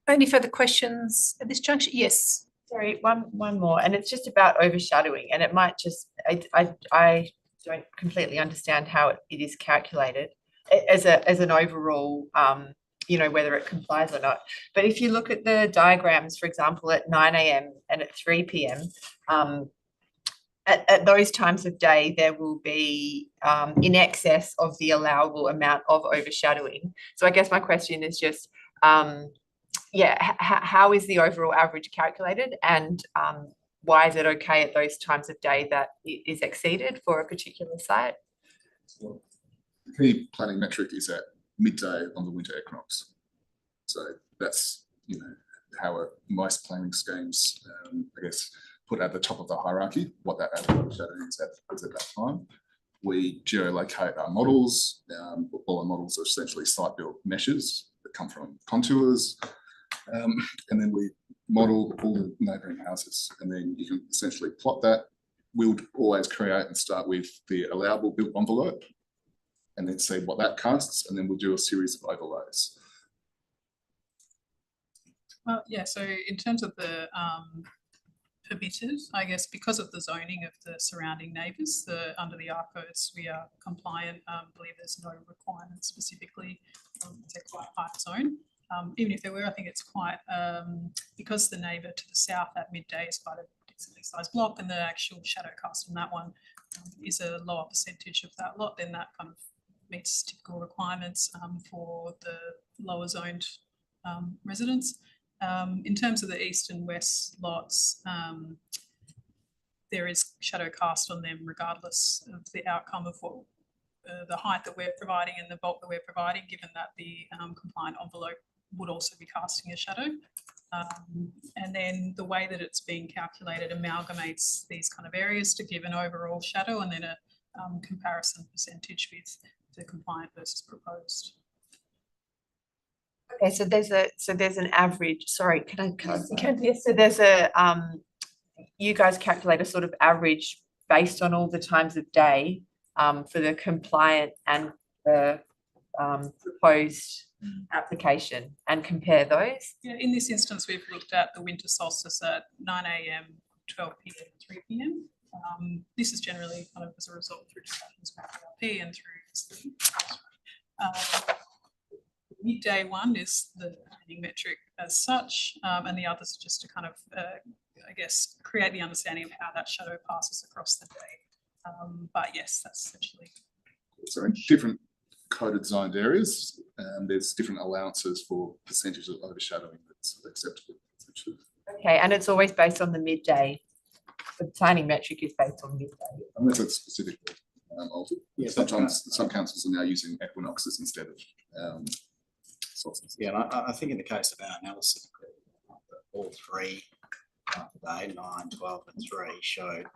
Any further questions at this juncture? Yes. Sorry, one more, and it's just about overshadowing, and it might just, I don't completely understand how it is calculated as an overall, you know, whether it complies or not. But if you look at the diagrams, for example, at 9 a.m. and at 3 p.m, at those times of day, there will be in excess of the allowable amount of overshadowing. So I guess my question is just, how is the overall average calculated, and why is it okay at those times of day that it is exceeded for a particular site? The key planning metric is at midday on the winter equinox. So that's, you know, how most planning schemes, I guess, put at the top of the hierarchy, what that average shadowing is at that time. We geolocate our models. All our models are essentially site-built meshes that come from contours. And then we model all the neighbouring houses, and then you can essentially plot that. We'll always create and start with the allowable built envelope, and then see what that casts, and then we'll do a series of overlays. Well, yeah, so in terms of the permitted, I guess, because of the zoning of the surrounding neighbours, under the R codes, we are compliant. I believe there's no requirement specifically. It's a quite high zone. Even if there were, I think it's quite, because the neighbour to the south at midday is quite a decently sized block, and the actual shadow cast on that one is a lower percentage of that lot, then that kind of meets typical requirements for the lower zoned residents. In terms of the east and west lots, there is shadow cast on them regardless of the outcome of what the height that we're providing and the bulk that we're providing, given that the compliant envelope would also be casting a shadow. And then the way that it's being calculated amalgamates these kind of areas to give an overall shadow, and then a comparison percentage with the compliant versus proposed. Okay, so there's an average. Sorry, can I? You can, yes. So there's a you guys calculate a sort of average based on all the times of day for the compliant and the proposed application, and compare those. Yeah, in this instance, we've looked at the winter solstice at 9 a.m, 12 p.m, 3 p.m. This is generally kind of as a result through discussions with PLP and through midday one is the planning metric as such, and the others are just to kind of, I guess, create the understanding of how that shadow passes across the day. But yes, that's essentially. So in different coded zoned areas, there's different allowances for percentage of overshadowing that's acceptable. Okay, and it's always based on the midday. The planning metric is based on midday. Unless it's specifically altered. Yeah, sometimes some councils are now using equinoxes instead of solstices. Yeah, and I think in the case of our analysis, all three today, 9, 12 and 3 showed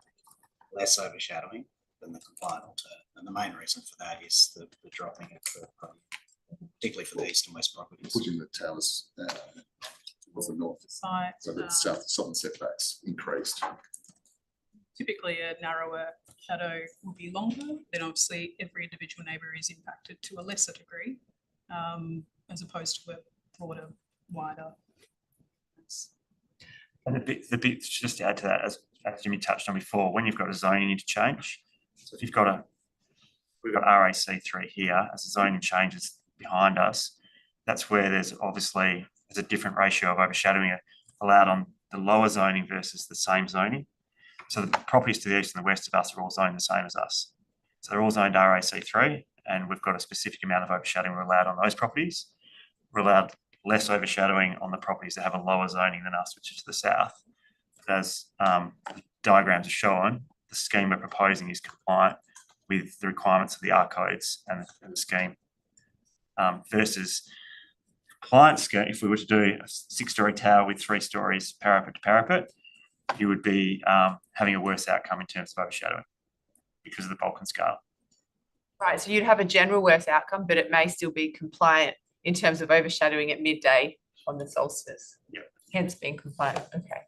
less overshadowing than the compliant alternative. And the main reason for that is the dropping of the property, particularly for the east and west properties. Pushing the towers towards the north, Site, so that southern setbacks increased. typically a narrower shadow will be longer, then obviously every individual neighbour is impacted to a lesser degree, as opposed to a broader, wider. And the bit just to add to that, as Jimmy touched on before, when you've got a zoning interchange, so if we've got RAC3 here, as the zoning changes behind us, that's where there's a different ratio of overshadowing allowed on the lower zoning versus the same zoning. So the properties to the east and the west of us are all zoned the same as us. So they're all zoned RAC3, and we've got a specific amount of overshadowing we're allowed on those properties. We're allowed less overshadowing on the properties that have a lower zoning than us, which is to the south. As diagrams are shown, the scheme we're proposing is compliant with the requirements of the R codes and the scheme. Versus compliant scheme, if we were to do a 6-story tower with 3 stories parapet to parapet, you would be having a worse outcome in terms of overshadowing because of the bulk and scale. Right, so you'd have a general worse outcome, but it may still be compliant in terms of overshadowing at midday on the solstice. Yep. Hence being compliant. Okay.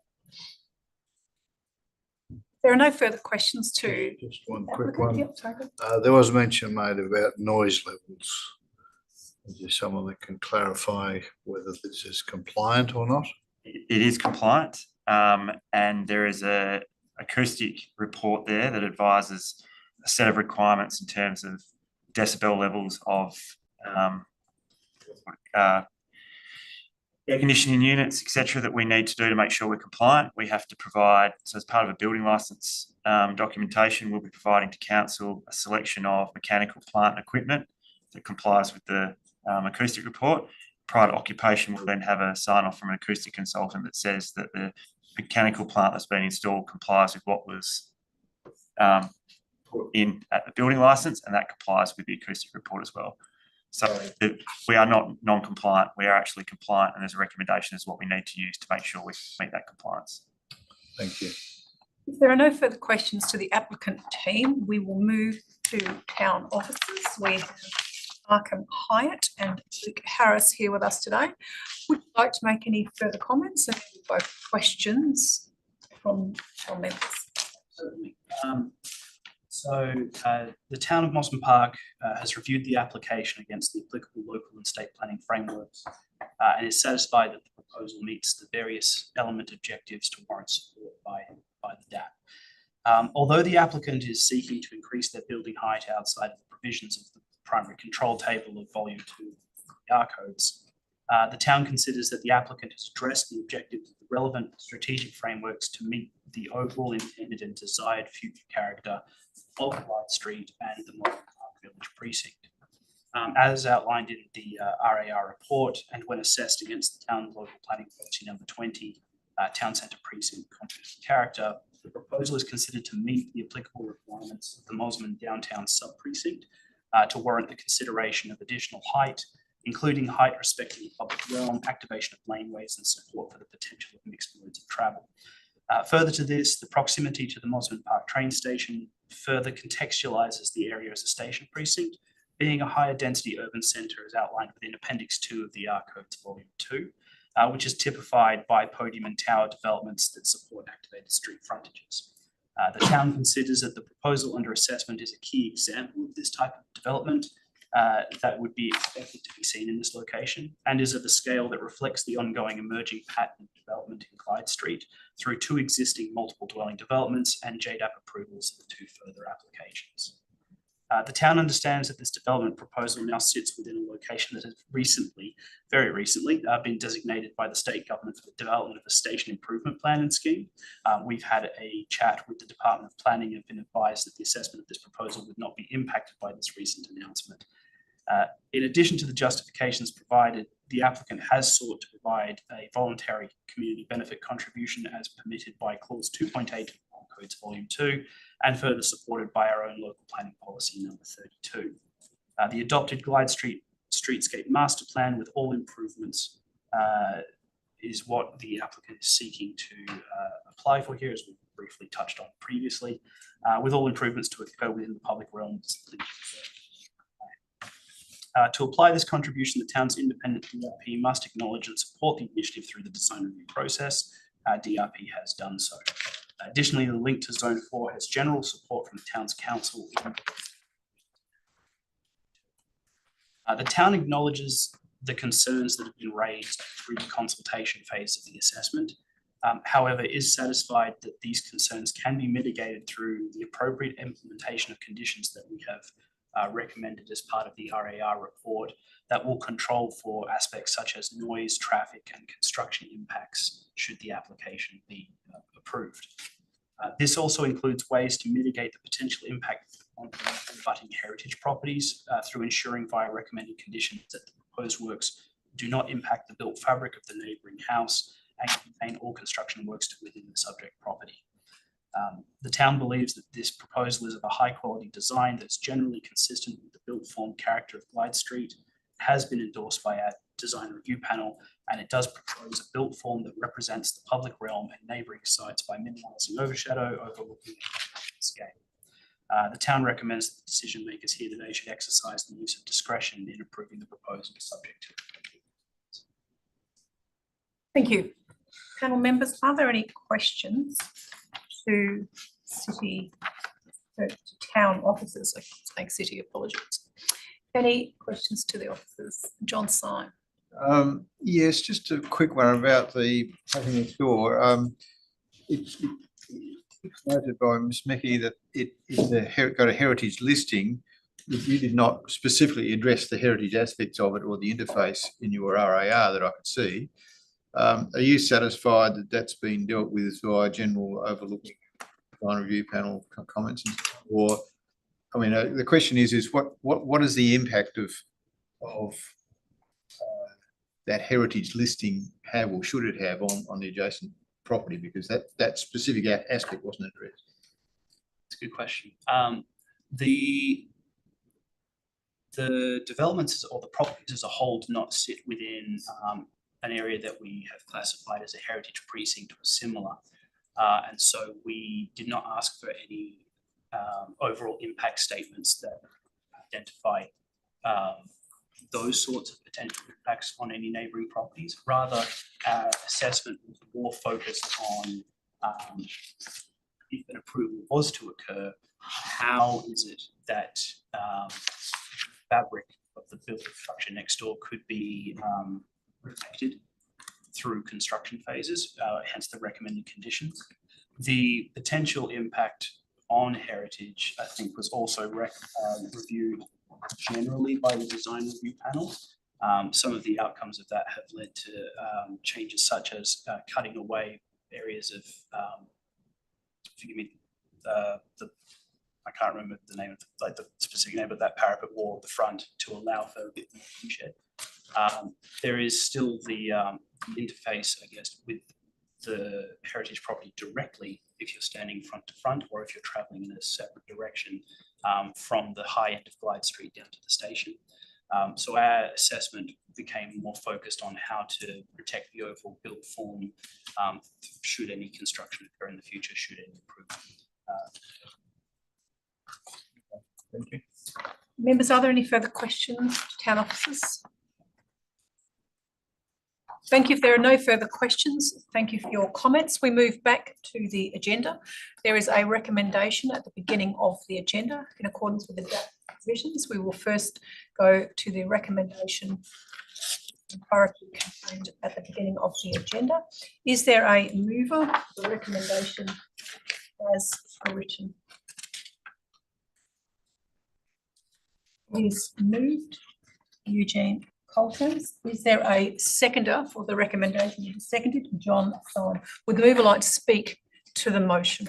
There are no further questions to. Just one quick one. Yep, sorry. There was mention made about noise levels. Is there someone that can clarify whether this is compliant or not? It is compliant, and there is a acoustic report there that advises a set of requirements in terms of decibel levels of air conditioning units, etc., that we need to do to make sure we're compliant. We have to provide, so as part of a building licence documentation, we'll be providing to council a selection of mechanical plant and equipment that complies with the acoustic report. Prior to occupation, we'll then have a sign-off from an acoustic consultant that says that the mechanical plant that's been installed complies with what was put in at the building licence, and that complies with the acoustic report as well. So we are not non-compliant, we are actually compliant, and there's a recommendation as what we need to use to make sure we meet that compliance. Thank you. If there are no further questions to the applicant team, we will move to town officers. We have Arkham Hyatt and Luke Harris here with us today. Would you like to make any further comments and both questions from members? Certainly. The town of Mosman Park has reviewed the application against the applicable local and state planning frameworks and is satisfied that the proposal meets the various element objectives to warrant support by the DAP. Although the applicant is seeking to increase their building height outside of the provisions of the primary control table of volume 2 of the R codes, the town considers that the applicant has addressed the objectives of the relevant strategic frameworks to meet the overall intended and desired future character of Clyde Street and the Mosman Park Village precinct. As outlined in the RAR report, and when assessed against the town local planning policy number 20, town centre precinct confidence and character, the proposal is considered to meet the applicable requirements of the Mosman downtown sub-precinct to warrant the consideration of additional height, including height respecting the public realm, activation of laneways, and support for the potential of mixed modes of travel. Further to this, the proximity to the Mosman Park train station further contextualises the area as a station precinct, being a higher density urban centre as outlined within Appendix 2 of the R Codes Volume 2, which is typified by podium and tower developments that support activated street frontages. The town considers that the proposal under assessment is a key example of this type of development that would be expected to be seen in this location, and is of a scale that reflects the ongoing emerging pattern of development in Clyde Street through 2 existing multiple dwelling developments and JDAP approvals of 2 further applications. The town understands that this development proposal now sits within a location that has recently, very recently, been designated by the state government for the development of a station improvement plan and scheme. We've had a chat with the Department of Planning and been advised that the assessment of this proposal would not be impacted by this recent announcement. In addition to the justifications provided, the applicant has sought to provide a voluntary community benefit contribution as permitted by Clause 2.8 of Codes Volume 2, and further supported by our own local planning policy number 32. The adopted Clyde Street Streetscape Master Plan with all improvements is what the applicant is seeking to apply for here, as we briefly touched on previously, with all improvements to occur within the public realms. To apply this contribution, the town's independent DRP must acknowledge and support the initiative through the design review process. DRP has done so. Additionally, the link to Zone 4 has general support from the town's council. The town acknowledges the concerns that have been raised through the consultation phase of the assessment. However, is satisfied that these concerns can be mitigated through the appropriate implementation of conditions that we have recommended as part of the RAR report that will control for aspects such as noise, traffic, and construction impacts should the application be approved. This also includes ways to mitigate the potential impact on abutting heritage properties through ensuring via recommended conditions that the proposed works do not impact the built fabric of the neighbouring house and contain all construction works to within the subject property. The town believes that this proposal is of a high quality design that's generally consistent with the built form character of Clyde Street, has been endorsed by our design review panel, and it does propose a built form that represents the public realm and neighbouring sites by minimising overshadow, overlooking the scale. The town recommends that the decision makers here today should exercise the use of discretion in approving the proposal subject to. Thank you. Panel members, are there any questions to city, town officers, I keep saying city, apologies. Any questions to the officers? John Syme. Yes, just a quick one about the pattern next door. It's noted by Ms Mickey that got a heritage listing. You did not specifically address the heritage aspects of it or the interface in your RAR that I could see. Are you satisfied that that's been dealt with via general overlooking design review panel comments? Or, I mean, the question is what is the impact of that heritage listing have or should it have on the adjacent property? Because that specific aspect wasn't addressed. That's a good question. The developments or the properties as a whole do not sit within an area that we have classified as a heritage precinct or similar. And so we did not ask for any overall impact statements that identify those sorts of potential impacts on any neighbouring properties. Rather, our assessment was more focused on if an approval was to occur, how is it that fabric of the built structure next door could be protected through construction phases, hence the recommended conditions. The potential impact on heritage, I think, was also reviewed generally by the design review panel. Some of the outcomes of that have led to changes such as cutting away areas of, forgive me, I can't remember the name of the specific name of that parapet wall at the front to allow for a bit more shed. There is still the interface, I guess, with the heritage property directly if you're standing front to front or if you're travelling in a separate direction from the high end of Glyde Street down to the station. So our assessment became more focused on how to protect the overall built form should any construction occur in the future, should any improvement. Thank you. Members, are there any further questions to town officers? Thank you. If there are no further questions, thank you for your comments. We move back to the agenda. There is a recommendation at the beginning of the agenda in accordance with the DAP provisions. We will first go to the recommendation priority contained at the beginning of the agenda. Is there a mover for the recommendation as written? Is moved. Eugene Colton. Is there a seconder for the recommendation? Seconded. John Syme. Would the mover like to speak to the motion?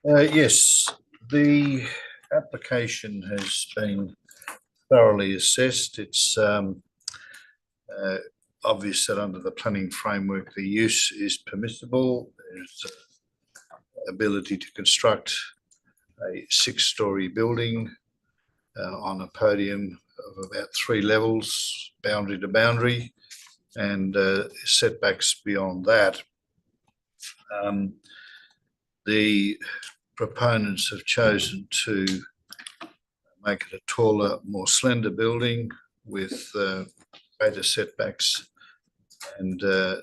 Yes, the application has been thoroughly assessed. It's obvious that under the planning framework, the use is permissible. There's ability to construct a 6-storey building on a podium of about 3 levels, boundary to boundary, and setbacks beyond that. The proponents have chosen to make it a taller, more slender building with greater setbacks and a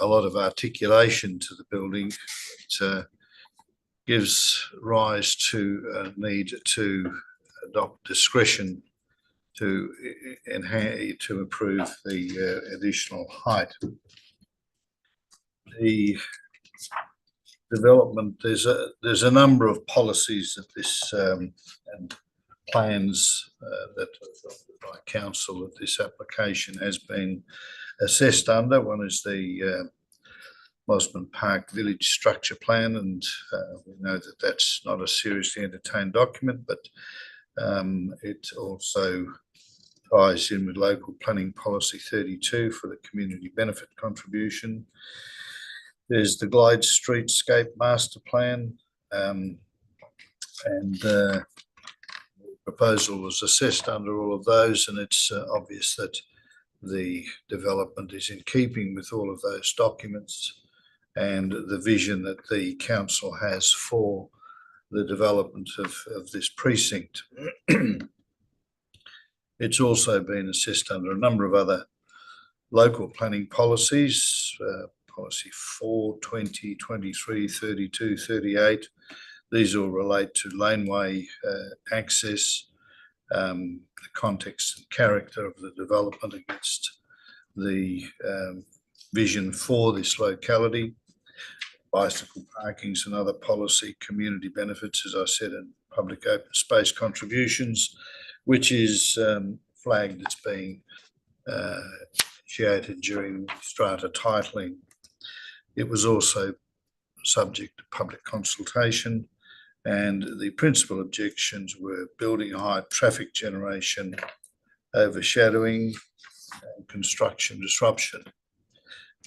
lot of articulation to the building. It gives rise to a need to adopt discretion to enhance, to improve the additional height. The development, there's a number of policies that this and plans that are adopted by council that this application has been assessed under. One is the Mosman Park Village Structure Plan, and we know that that's not a seriously entertained document, but it also ties in with local planning policy 32 for the community benefit contribution. There's the Glyde Streetscape Master Plan, and the proposal was assessed under all of those, and it's obvious that the development is in keeping with all of those documents and the vision that the council has for the development of this precinct. It's also been assessed under a number of other local planning policies, policy 4, 20, 23, 32, 38. These all relate to laneway access, the context and character of the development against the vision for this locality, bicycle parkings and other policy community benefits, as I said, and public open space contributions, which is flagged as being initiated during strata titling. It was also subject to public consultation, and the principal objections were building height, traffic generation, overshadowing, and construction disruption.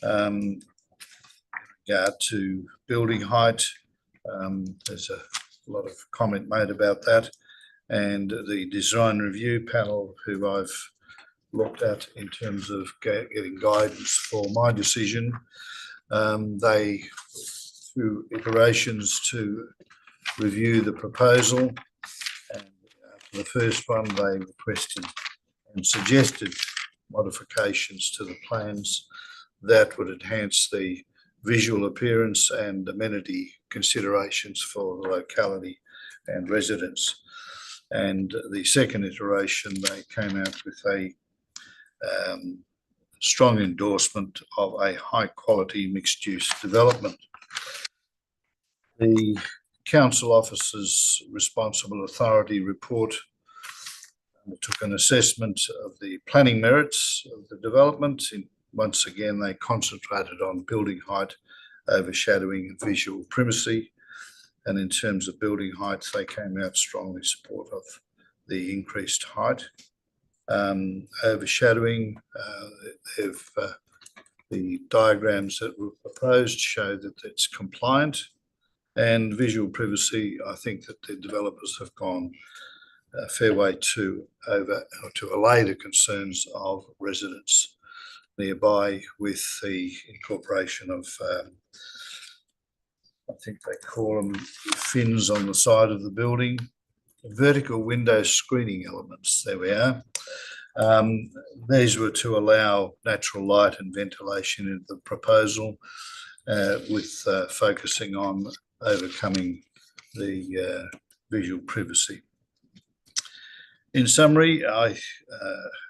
In regard to building height, there's a lot of comment made about that, and the design review panel, who I've looked at in terms of getting guidance for my decision, they, through iterations to review the proposal, and for the first one they requested and suggested modifications to the plans that would enhance the visual appearance and amenity considerations for the locality and residents. And the second iteration, they came out with a strong endorsement of a high quality mixed use development. The council officer's responsible authority report took an assessment of the planning merits of the development. Once again, they concentrated on building height, overshadowing and visual primacy. And in terms of building height, they came out strongly supportive of the increased height. Overshadowing, the diagrams that were proposed show that it's compliant, and visual privacy, I think that the developers have gone a fair way to allay the concerns of residents nearby with the incorporation of, I think they call them fins on the side of the building, vertical window screening elements. There we are. These were to allow natural light and ventilation into the proposal, with focusing on overcoming the visual privacy. In summary, I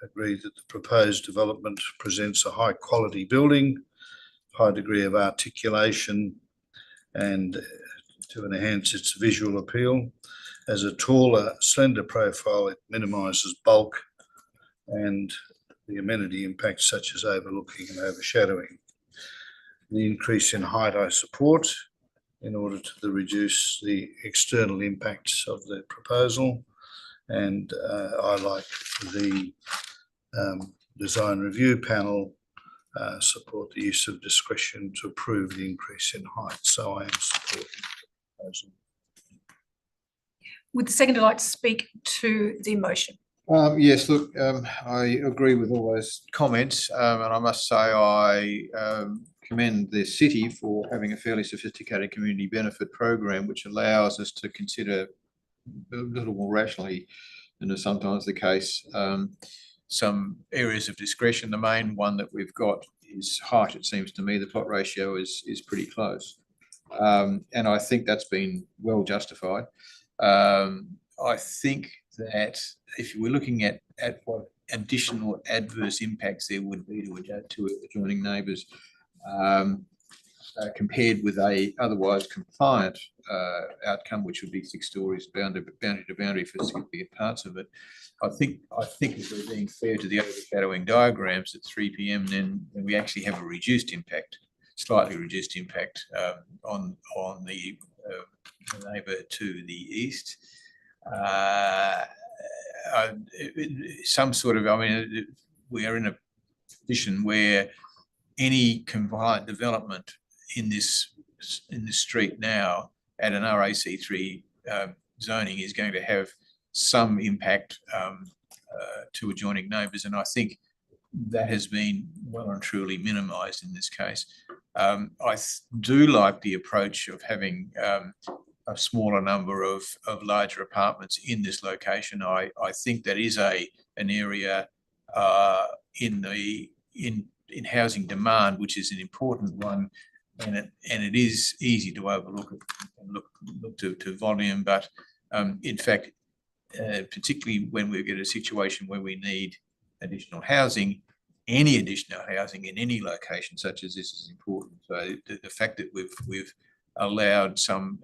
agree that the proposed development presents a high quality building, high degree of articulation, and to enhance its visual appeal. As a taller, slender profile, it minimises bulk and the amenity impacts such as overlooking and overshadowing. The increase in height I support in order to reduce the external impacts of the proposal, and I, like the design review panel, support the use of discretion to approve the increase in height. So I am supporting the proposal. Would the seconder like to speak to the motion? Yes, look, I agree with all those comments, and I must say I commend the city for having a fairly sophisticated community benefit program, which allows us to consider a little more rationally than is sometimes the case some areas of discretion. The main one that we've got is height. It seems to me the plot ratio is pretty close, and I think that's been well justified. I think that if we're looking at what additional adverse impacts there would be to adjoining neighbours, compared with a otherwise compliant outcome, which would be 6 stories boundary to boundary for significant parts of it, I think if we're being fair to the overshadowing diagrams at 3 p.m, then we actually have a reduced impact, slightly reduced impact on the neighbour to the east. Some sort of, we are in a position where any compliant development in this street now at an RAC3 zoning is going to have some impact to adjoining neighbours, and I think that has been well and truly minimised in this case. I do like the approach of having a smaller number of larger apartments in this location. I think that is an area in in housing demand, which is an important one, and it is easy to overlook it and look to volume, but in fact, particularly when we get a situation where we need additional housing, any additional housing in any location such as this is important. So the fact that we've allowed some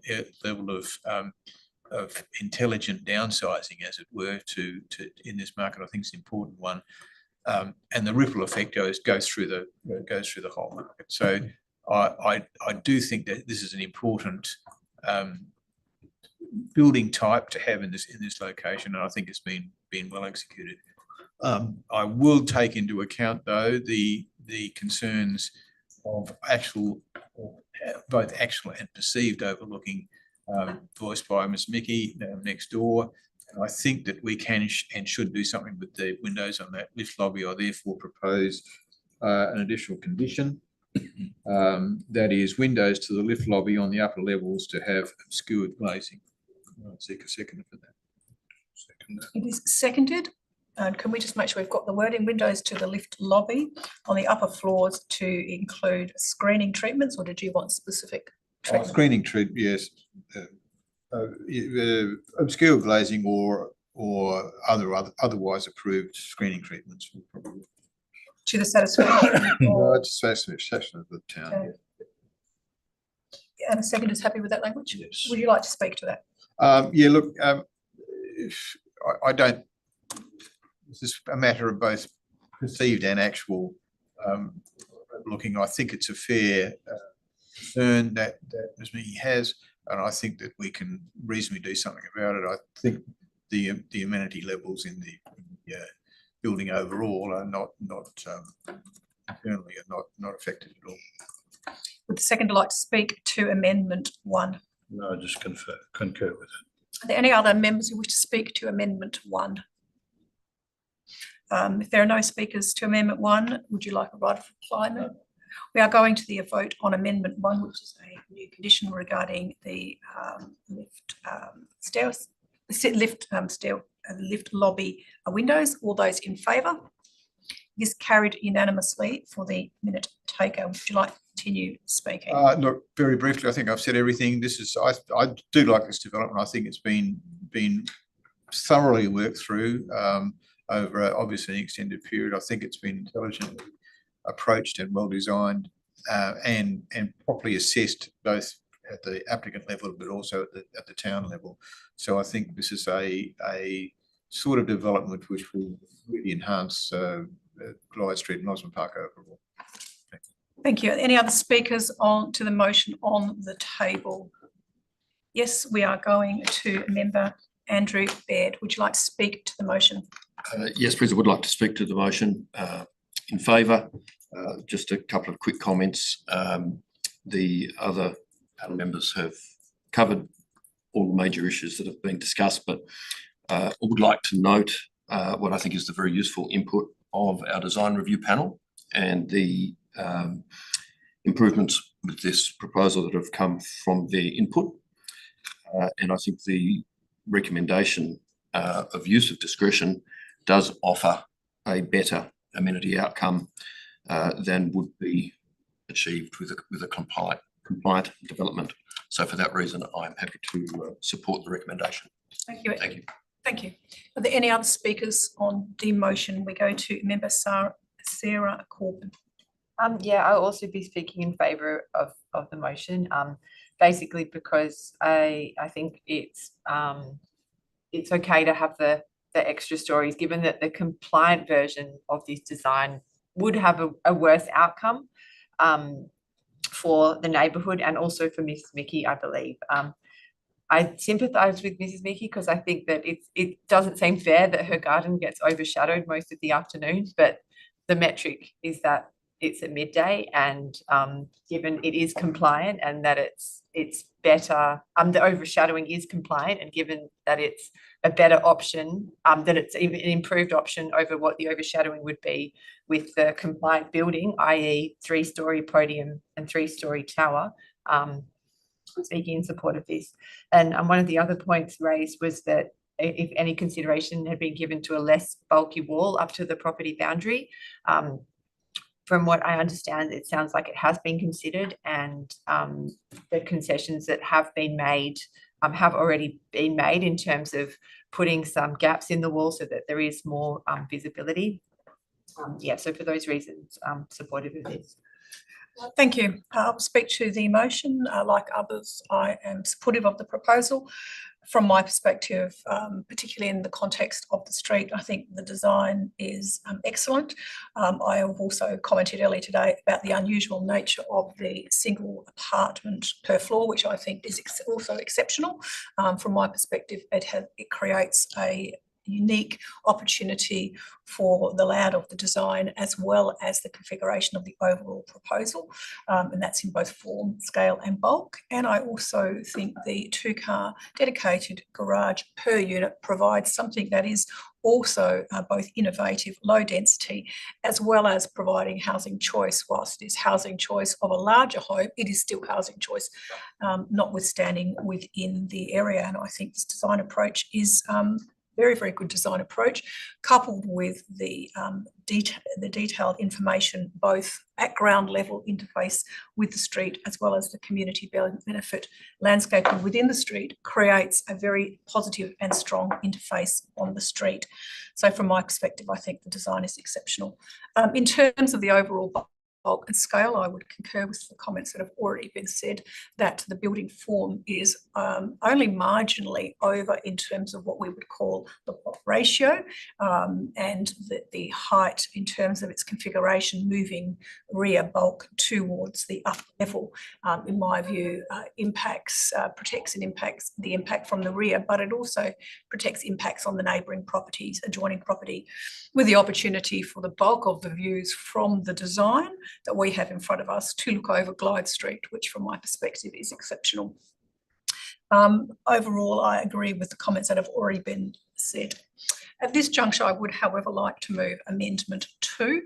level of intelligent downsizing, as it were, to in this market, I think is an important one. And the ripple effect goes through the whole market. So I do think that this is an important building type to have in this location, and I think it's been well executed. I will take into account, though, the concerns of both actual and perceived overlooking voiced by Ms. Mickey next door. And I think that we can and should do something with the windows on that lift lobby. I therefore propose an additional condition. That is windows to the lift lobby on the upper levels to have obscured glazing. I'll seek a second for that. Second. It is seconded. And can we just make sure we've got the wording windows to the lift lobby on the upper floors to include screening treatments, or did you want specific treatment? Screening treatment, yes. Obscure glazing or otherwise approved screening treatments. To the satisfaction No, it's satisfaction of the town. Okay. And the second is happy with that language? Yes. Would you like to speak to that? Yeah, look, I don't. This is a matter of both perceived and actual looking. I think it's a fair concern that Ms. Mickey has, and I think that we can reasonably do something about it. I think the amenity levels in the building overall are not internally are not affected at all. Would the seconder like to speak to Amendment 1? No, I just concur with it. Are there any other members who wish to speak to Amendment 1? If there are no speakers to Amendment 1, would you like a right of reply? No. We are going to the vote on Amendment 1, which is a new condition regarding the lift lobby windows. All those in favour? This carried unanimously for the minute taker. Would you like to continue speaking? Look, very briefly, I think I've said everything. This is I do like this development. I think it's been thoroughly worked through over obviously an extended period. I think it's been intelligently approached and well designed and properly assessed both at the applicant level but also at the town level. So I think this is a sort of development which will really enhance Glyde Street and Mosman Park overall. Thank you. Any other speakers on to the motion on the table? Yes, we are going to Member Andrew Baird. Would you like to speak to the motion? Yes, please. I would like to speak to the motion in favour. Just a couple of quick comments. The other panel members have covered all the major issues that have been discussed, but I would like to note what I think is the very useful input of our design review panel and the improvements with this proposal that have come from their input. And I think the recommendation of use of discretion does offer a better amenity outcome than would be achieved with a compliant development. So for that reason, I'm happy to support the recommendation. Thank you. Thank you. Thank you. Are there any other speakers on the motion? We go to Member Sarah Corbin. Yeah, I'll also be speaking in favour of the motion. Basically because I think it's okay to have the extra stories, given that the compliant version of this design would have a worse outcome for the neighbourhood and also for Miss Mickey, I believe. I sympathise with Mrs. Mickey because I think that it doesn't seem fair that her garden gets overshadowed most of the afternoons, but the metric is that it's at midday, and given it is compliant and that it's better, the overshadowing is compliant, and given that it's a better option, that it's even an improved option over what the overshadowing would be with the compliant building, i.e. 3-storey podium and 3-storey tower. Speaking in support of this. And one of the other points raised was that if any consideration had been given to a less bulky wall up to the property boundary, from what I understand, it sounds like it has been considered, and the concessions that have been made have already been made in terms of putting some gaps in the wall so that there is more visibility. Yeah, so for those reasons, I'm supportive of this. Thank you. I'll speak to the motion. Like others, I am supportive of the proposal. From my perspective, particularly in the context of the street, I think the design is excellent. I have also commented earlier today about the unusual nature of the single apartment per floor, which I think is also exceptional. From my perspective, it creates a unique opportunity for the layout of the design as well as the configuration of the overall proposal, and that's in both form, scale and bulk. And I also think the 2-car dedicated garage per unit provides something that is also both innovative, low density, as well as providing housing choice. Whilst it is housing choice of a larger home, it is still housing choice, notwithstanding within the area. And I think this design approach is very, very good design approach, coupled with the detailed information, both at ground level interface with the street, as well as the community benefit landscaping within the street, creates a very positive and strong interface on the street. So from my perspective, I think the design is exceptional. In terms of the overall bulk and scale, I would concur with the comments that have already been said, that the building form is only marginally over in terms of what we would call the plot ratio, and the height in terms of its configuration moving rear bulk towards the upper level, in my view, protects and impacts the impact from the rear, but it also protects impacts on the neighbouring properties, adjoining property, with the opportunity for the bulk of the views from the design that we have in front of us to look over Glyde Street, which from my perspective is exceptional. Overall, I agree with the comments that have already been said. At this juncture, I would, however, like to move Amendment 2.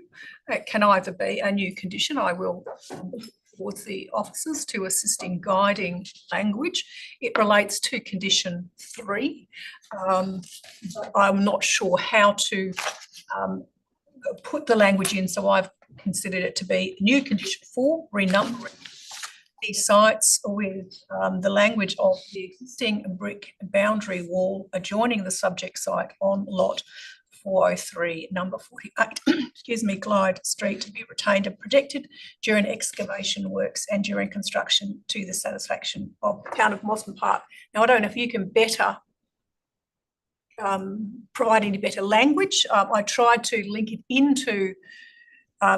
It can either be a new condition. I will look towards the officers to assist in guiding language. It relates to condition 3. I'm not sure how to put the language in, so I've considered it to be new condition 4, renumbering these sites with the language of the existing brick boundary wall adjoining the subject site on lot 403, number 48, excuse me, Glyde Street, to be retained and protected during excavation works and during construction to the satisfaction of the town of Mosman Park. Now, I don't know if you can better provide any better language. I tried to link it into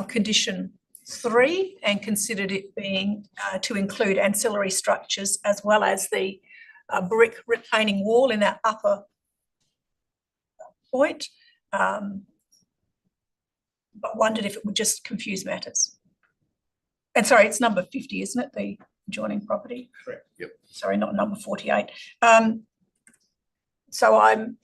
condition 3 and considered it being to include ancillary structures as well as the brick retaining wall in that upper point, but wondered if it would just confuse matters. And sorry, it's number 50, isn't it, the adjoining property? Correct, yep. Sorry, not number 48. So I'm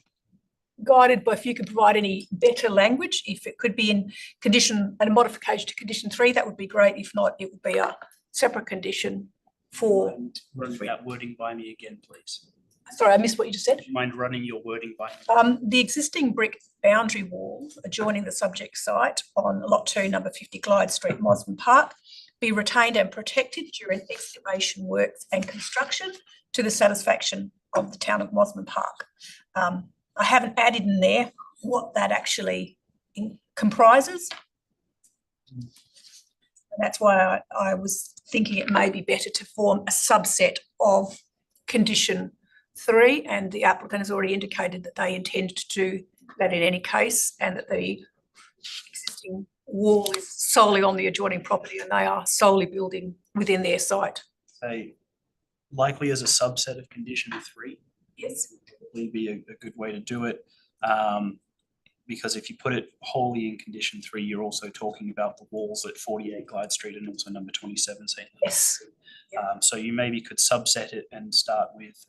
guided by if you could provide any better language. If it could be in condition and a modification to condition 3, that would be great. If not, it would be a separate condition for. Run that wording by me again, please. Sorry, I missed what you just said. Do you mind running your wording by me? The existing brick boundary wall adjoining the subject site on lot 2, number 50 Glyde Street, Mosman Park, be retained and protected during excavation works and construction to the satisfaction of the town of Mosman Park. I haven't added in there what that actually comprises. And that's why I was thinking it may be better to form a subset of condition 3, and the applicant has already indicated that they intend to do that in any case, and that the existing wall is solely on the adjoining property and they are solely building within their site. So likely as a subset of condition 3. Yes. Would be a good way to do it, because if you put it wholly in condition 3, you're also talking about the walls at 48 Glyde Street and also number 27 St. Yes. So you maybe could subset it and start with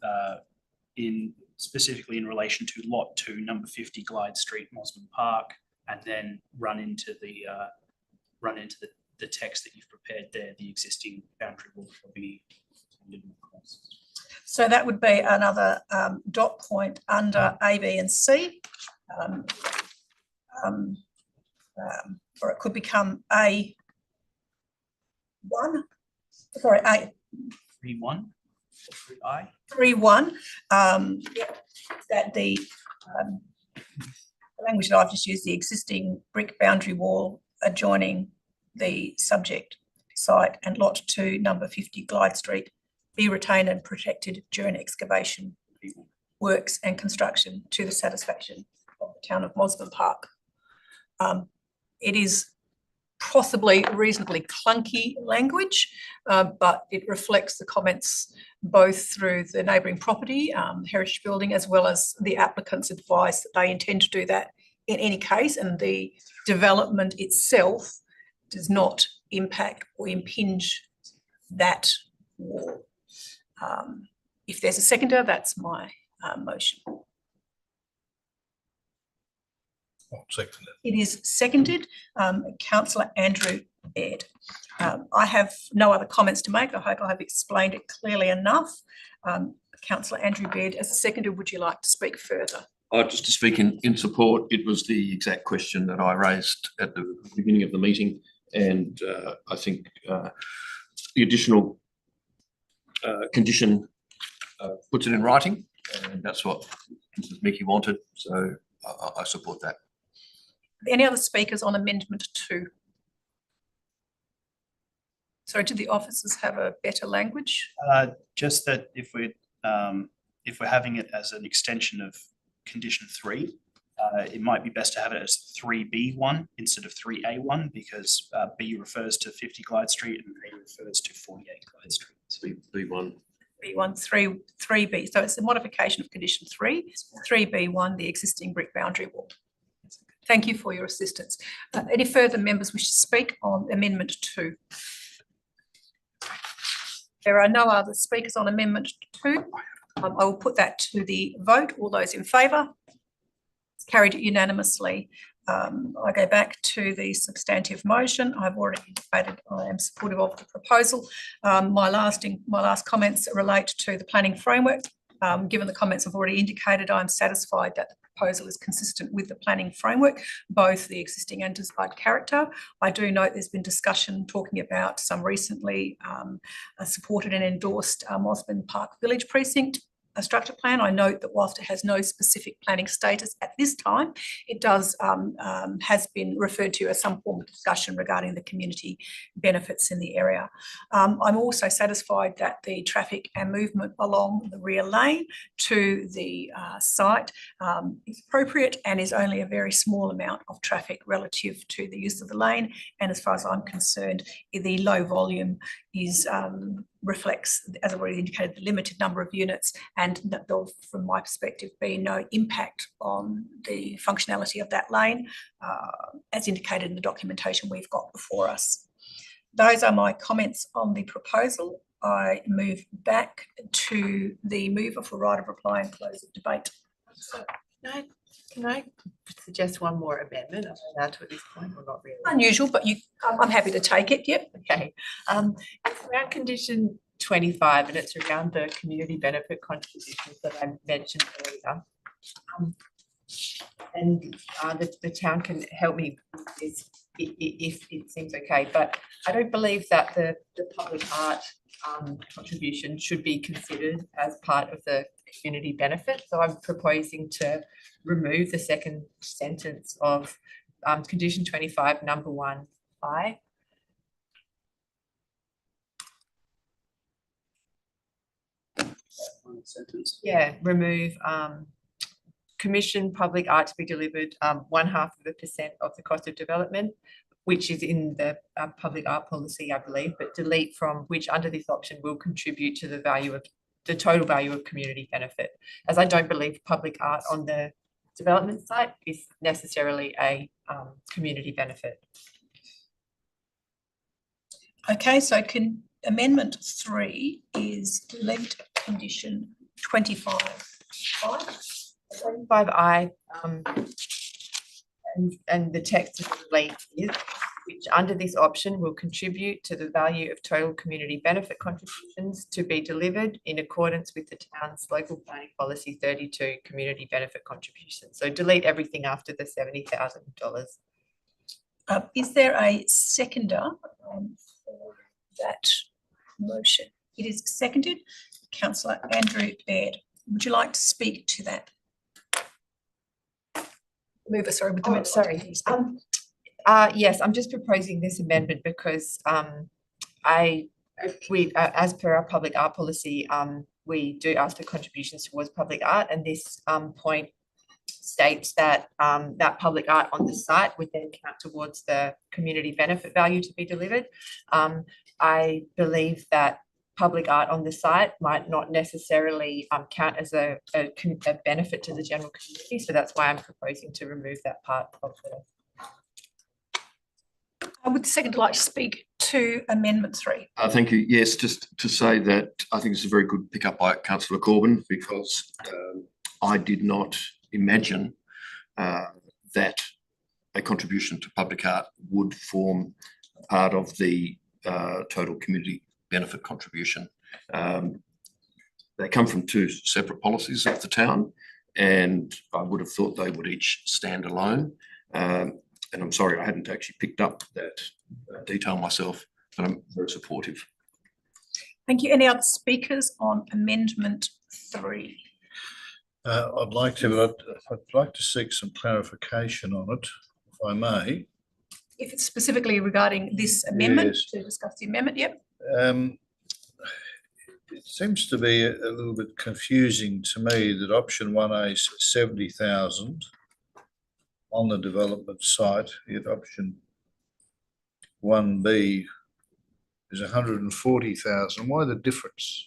specifically in relation to lot 2, number 50 Glyde Street, Mosman Park, and then run into the text that you've prepared there. The existing boundary wall will be. So that would be another dot point under A, B and C. or it could become A1, sorry, A 3.1 or 3I. 3.1, that the language that I've just used, the existing brick boundary wall adjoining the subject site and lot 2, number 50 Glyde Street, be retained and protected during excavation works and construction to the satisfaction of the town of Mosman Park. It is possibly reasonably clunky language, but it reflects the comments both through the neighbouring property, heritage building, as well as the applicant's advice that they intend to do that in any case, and the development itself does not impact or impinge that wall. If there's a seconder, that's my motion. I'll second it. It is seconded, Councillor Andrew Baird. I have no other comments to make. I hope I have explained it clearly enough. Councillor Andrew Baird, as a seconder, would you like to speak further? Just to speak in support, it was the exact question that I raised at the beginning of the meeting, and I think the additional condition puts it in writing, and that's what Mrs. Mickey wanted, so I support that. Any other speakers on Amendment 2? Sorry, do the officers have a better language? Just that if we're having it as an extension of condition 3, it might be best to have it as 3B1 instead of 3A1, because B refers to 50 Glyde Street and A refers to 48 Glyde Street. B1. B1, 3B. So it's a modification of condition 3, 3B1, the existing brick boundary wall. Thank you for your assistance. Any further members wish to speak on Amendment 2? There are no other speakers on Amendment 2. I will put that to the vote. All those in favour? It's carried unanimously. I go back to the substantive motion. I've already indicated I am supportive of the proposal. My last comments relate to the planning framework. Given the comments I've already indicated, I'm satisfied that the proposal is consistent with the planning framework, both the existing and desired character. I do note there's been discussion talking about some recently supported and endorsed Mosman Park Village Precinct a structure plan. I note that whilst it has no specific planning status at this time, it does has been referred to as some form of discussion regarding the community benefits in the area. I'm also satisfied that the traffic and movement along the rear lane to the site is appropriate and is only a very small amount of traffic relative to the use of the lane. And as far as I'm concerned, the low volume is reflects, as I've already indicated, the limited number of units, and that there'll, from my perspective, be no impact on the functionality of that lane, as indicated in the documentation we've got before us. Those are my comments on the proposal. I move back to the mover for right of reply and close of debate. So, can I suggest one more amendment? I'm allowed to at this point, or not really? Unusual, but I'm happy to take it. Yep. Okay. It's around condition 25, and it's around the community benefit contributions that I mentioned earlier. And the town can help me with this if it seems okay, but I don't believe that the public art contribution should be considered as part of the community benefit. So I'm proposing to remove the second sentence of condition 25, number 1I. One sentence. Yeah, remove commission public art to be delivered 0.5% of the cost of development, which is in the public art policy, I believe, but delete from which under this option will contribute to the value of the total value of community benefit, as I don't believe public art on the development site is necessarily a community benefit. Okay, so amendment 3 is delete condition 25. 25I and the text of the delete is which under this option will contribute to the value of total community benefit contributions to be delivered in accordance with the town's local planning policy 32 community benefit contributions. So delete everything after the $70,000. Is there a seconder for that motion? It is seconded. Councillor Andrew Baird. Would you like to speak to that? Mover, sorry, with the Oh, sorry. Yes, I'm just proposing this amendment because as per our public art policy, we do ask for contributions towards public art, and this point states that that public art on the site would then count towards the community benefit value to be delivered. I believe that public art on the site might not necessarily count as a benefit to the general community, so that's why I'm proposing to remove that part of the. I would second like to speak to Amendment 3. Thank you. Yes, just to say that I think it's a very good pick up by Councillor Corbyn, because I did not imagine that a contribution to public art would form part of the total community benefit contribution. They come from two separate policies of the town, and I would have thought they would each stand alone. And I'm sorry, I hadn't actually picked up that detail myself, but I'm very supportive. Thank you. Any other speakers on Amendment 3? I'd like to, but I'd like to seek some clarification on it, if I may. If it's specifically regarding this amendment, Yes. to discuss the amendment, yep. It seems to be a little bit confusing to me that option 1A is 70,000 on the development site, yet option 1B is 140,000. Why the difference?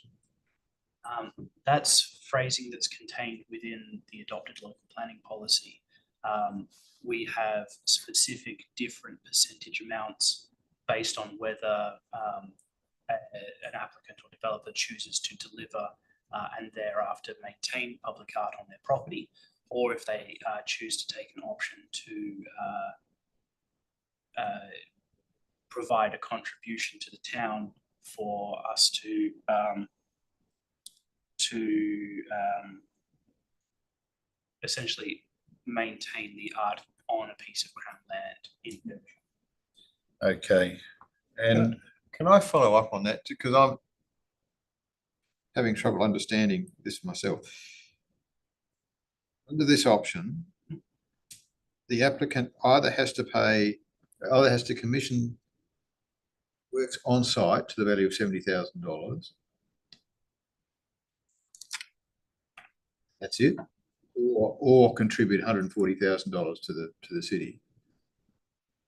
That's phrasing that's contained within the adopted local planning policy. We have specific different percentage amounts based on whether an applicant or developer chooses to deliver and thereafter maintain public art on their property, or if they choose to take an option to provide a contribution to the town for us to essentially maintain the art on a piece of Crown land in Perth. Okay, and Can I follow up on that? Because I'm having trouble understanding this myself. Under this option, the applicant either has to commission works on site to the value of $70,000. That's it, or contribute $140,000 to the city.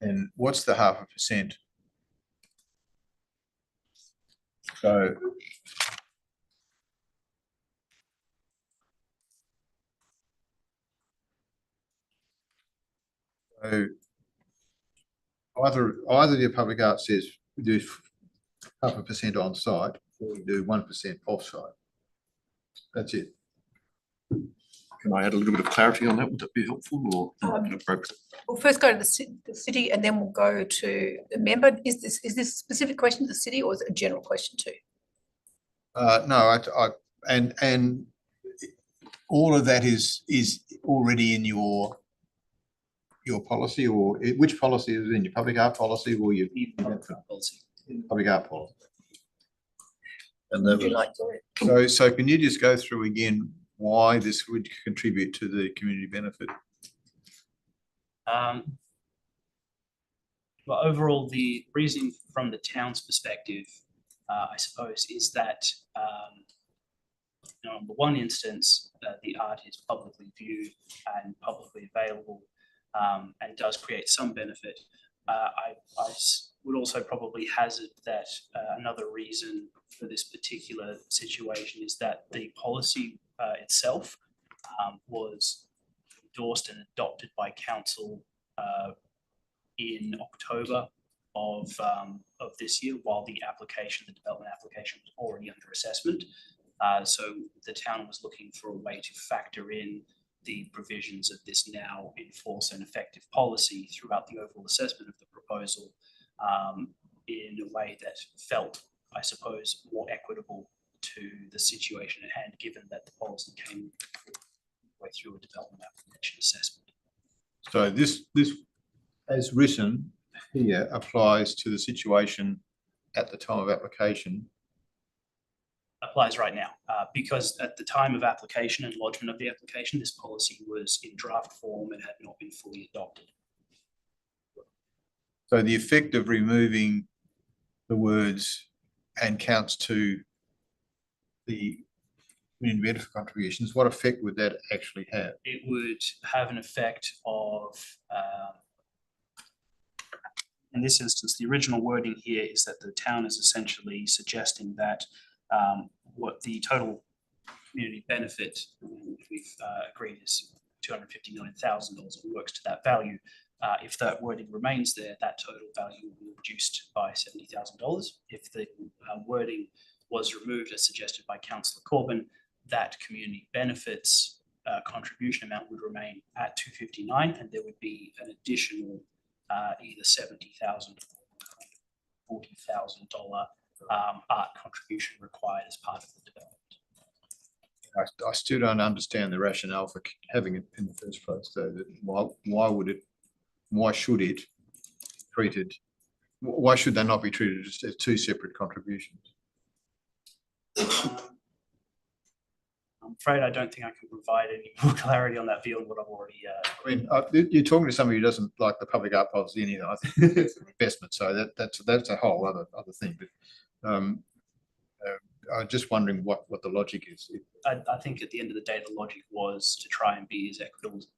And what's the 0.5%? So either the public art says we do 0.5% on site, or we do 1% off site. That's it. Can I add a little bit of clarity on that? Would that be helpful or inappropriate? We'll first go to the city and then we'll go to the member. Is this a specific question to the city, or is it a general question too? No, and all of that is already in your policy, or which policy is it in? Your public art policy or your Policy. public art policy? and Would you like to? So can you just go through again why this would contribute to the community benefit? Well, overall, the reasoning from the town's perspective, I suppose, is that in the one instance, the art is publicly viewed and publicly available, and does create some benefit. I would also probably hazard that another reason for this particular situation is that the policy itself was endorsed and adopted by council in October of this year, while the development application was already under assessment. So the town was looking for a way to factor in the provisions of this now in force and effective policy throughout the overall assessment of the proposal in a way that felt, I suppose, more equitable to the situation at hand, given that the policy came way through a development application assessment. So this as written here applies to the situation at the time of application. Applies right now, because at the time of application and lodgement of the application, this policy was in draft form and had not been fully adopted. So the effect of removing the words "and counts to the community benefit contributions," what effect would that actually have? It would have an effect of, in this instance, the original wording here is that the town is essentially suggesting that what the total community benefit we've agreed is $259,000 and works to that value. If that wording remains there, that total value will be reduced by $70,000. If the wording was removed as suggested by Councillor Corbyn, that community benefits contribution amount would remain at $259,000, and there would be an additional either $70,000 or $40,000 art contribution required as part of the development. I still don't understand the rationale for having it in the first place, though. That why should it be treated? Why should they not be treated as two separate contributions? I'm afraid I don't think I can provide any more clarity on that beyond what I've already. I mean, you're talking to somebody who doesn't like the public art policy anyway. I think it's an investment, so that's a whole other thing. But I'm just wondering what the logic is. I think at the end of the day, the logic was to try and be as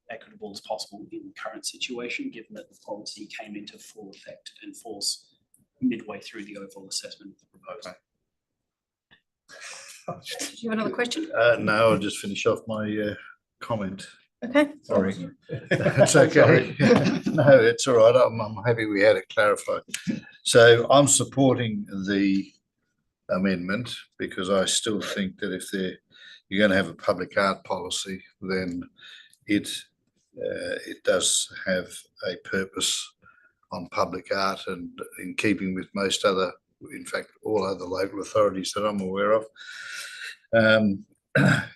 equitable as possible in the current situation, given that the policy came into full effect and force midway through the overall assessment of the proposal. Okay. Do you have another question? No, I'll just finish off my comment. Okay. Sorry. It's okay. No, it's all right. I'm happy we had it clarified. So I'm supporting the amendment because I still think that if you're going to have a public art policy, then it does have a purpose on public art, and in keeping with most other, in fact, all other local authorities that I'm aware of.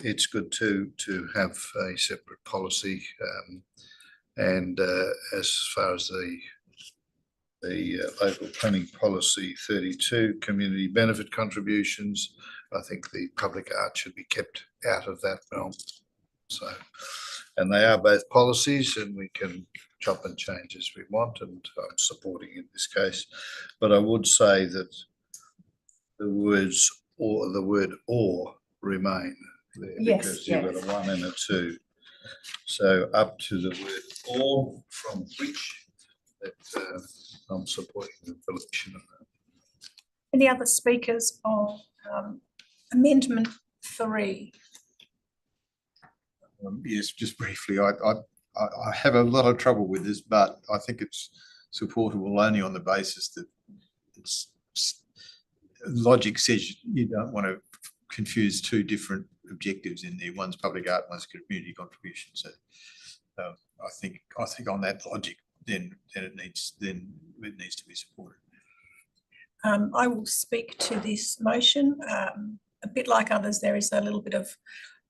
It's good to have a separate policy, and as far as the local planning policy 32 community benefit contributions, I think the public art should be kept out of that realm. So, and they are both policies, and we can chop and change as we want, and I'm supporting in this case. But I would say that the words or the word "or" remain there, because you've got a 1 and a 2. So up to the word "or" from which that I'm supporting the deletion of that. Any other speakers on amendment 3? Yes, just briefly. I have a lot of trouble with this, but I think it's supportable only on the basis that logic says you don't want to confuse two different objectives in there. One's public art, one's community contribution. So I think on that logic, then it needs to be supported. I will speak to this motion. A bit like others, there is a little bit of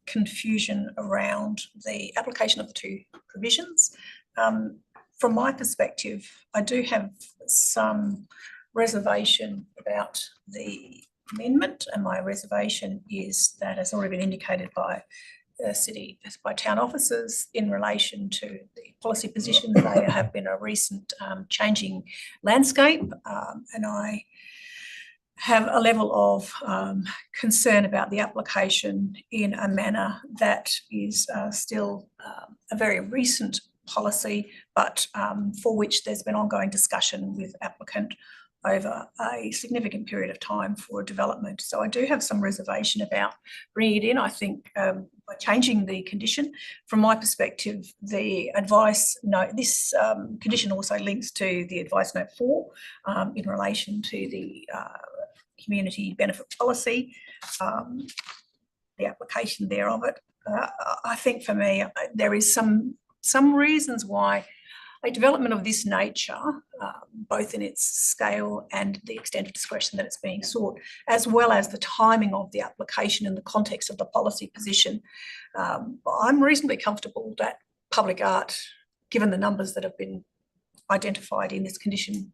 confusion around the application of the two provisions. From my perspective, I do have some reservation about the amendment, and my reservation is that, as already been indicated by by town officers in relation to the policy positions, they have been a recent changing landscape, and I have a level of concern about the application in a manner that is still a very recent policy, but for which there's been ongoing discussion with applicant over a significant period of time for development. So I do have some reservation about bringing it in. I think by changing the condition, from my perspective, the advice note, this condition also links to the advice note 4 in relation to the community benefit policy, the application there of it. I think for me, there is some reasons why a development of this nature, both in its scale and the extent of discretion that it's being sought, as well as the timing of the application in the context of the policy position, I'm reasonably comfortable that public art, given the numbers that have been identified in this condition,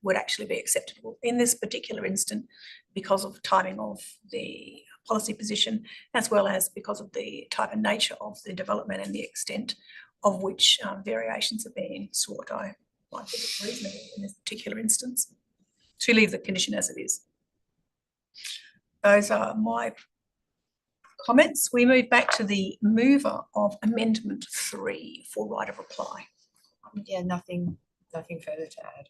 would actually be acceptable in this particular instance because of timing of the policy position, as well as because of the type and nature of the development and the extent of which variations are being sought. I think it's reasonable in this particular instance to leave the condition as it is. Those are my comments. We move back to the mover of Amendment 3 for right of reply. Yeah, nothing further to add.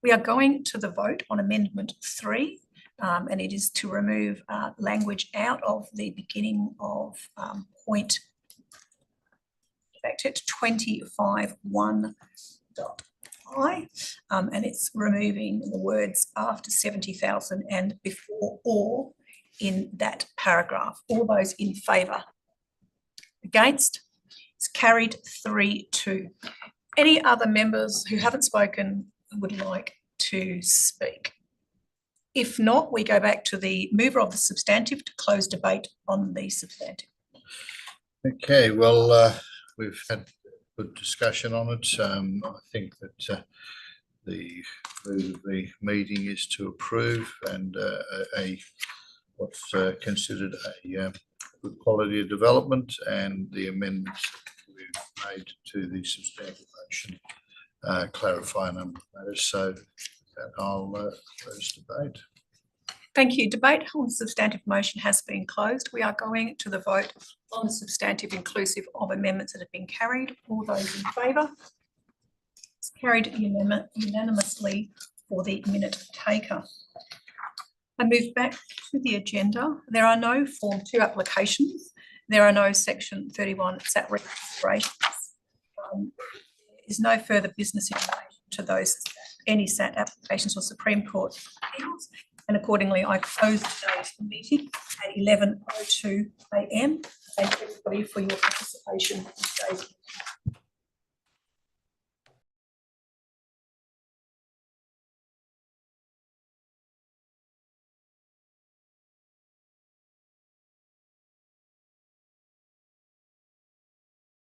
We are going to the vote on Amendment 3, and it is to remove language out of the beginning of point, back to 25(1)(i), and it's removing the words after 70,000 and before or in that paragraph. All those in favour? Against? It's carried 3-2. Any other members who haven't spoken would like to speak? If not, we go back to the mover of the substantive to close debate on the substantive. Okay, well, we've had good discussion on it. I think that the move of the meeting is to approve and what's considered a good quality of development, and the amendments that we've made to the substantive motion clarify a number of matters. So that I'll close debate. Thank you. Debate on the substantive motion has been closed. We are going to the vote on the substantive inclusive of amendments that have been carried. All those in favour? It's carried unanimously for the minute taker. I move back to the agenda. There are no Form 2 applications. There are no Section 31 SAT registrations. There is no further business in relation to those any SAT applications or Supreme Court appeals, and accordingly I close today's meeting at 11:02 AM. Thank everybody for your participation in today's meeting.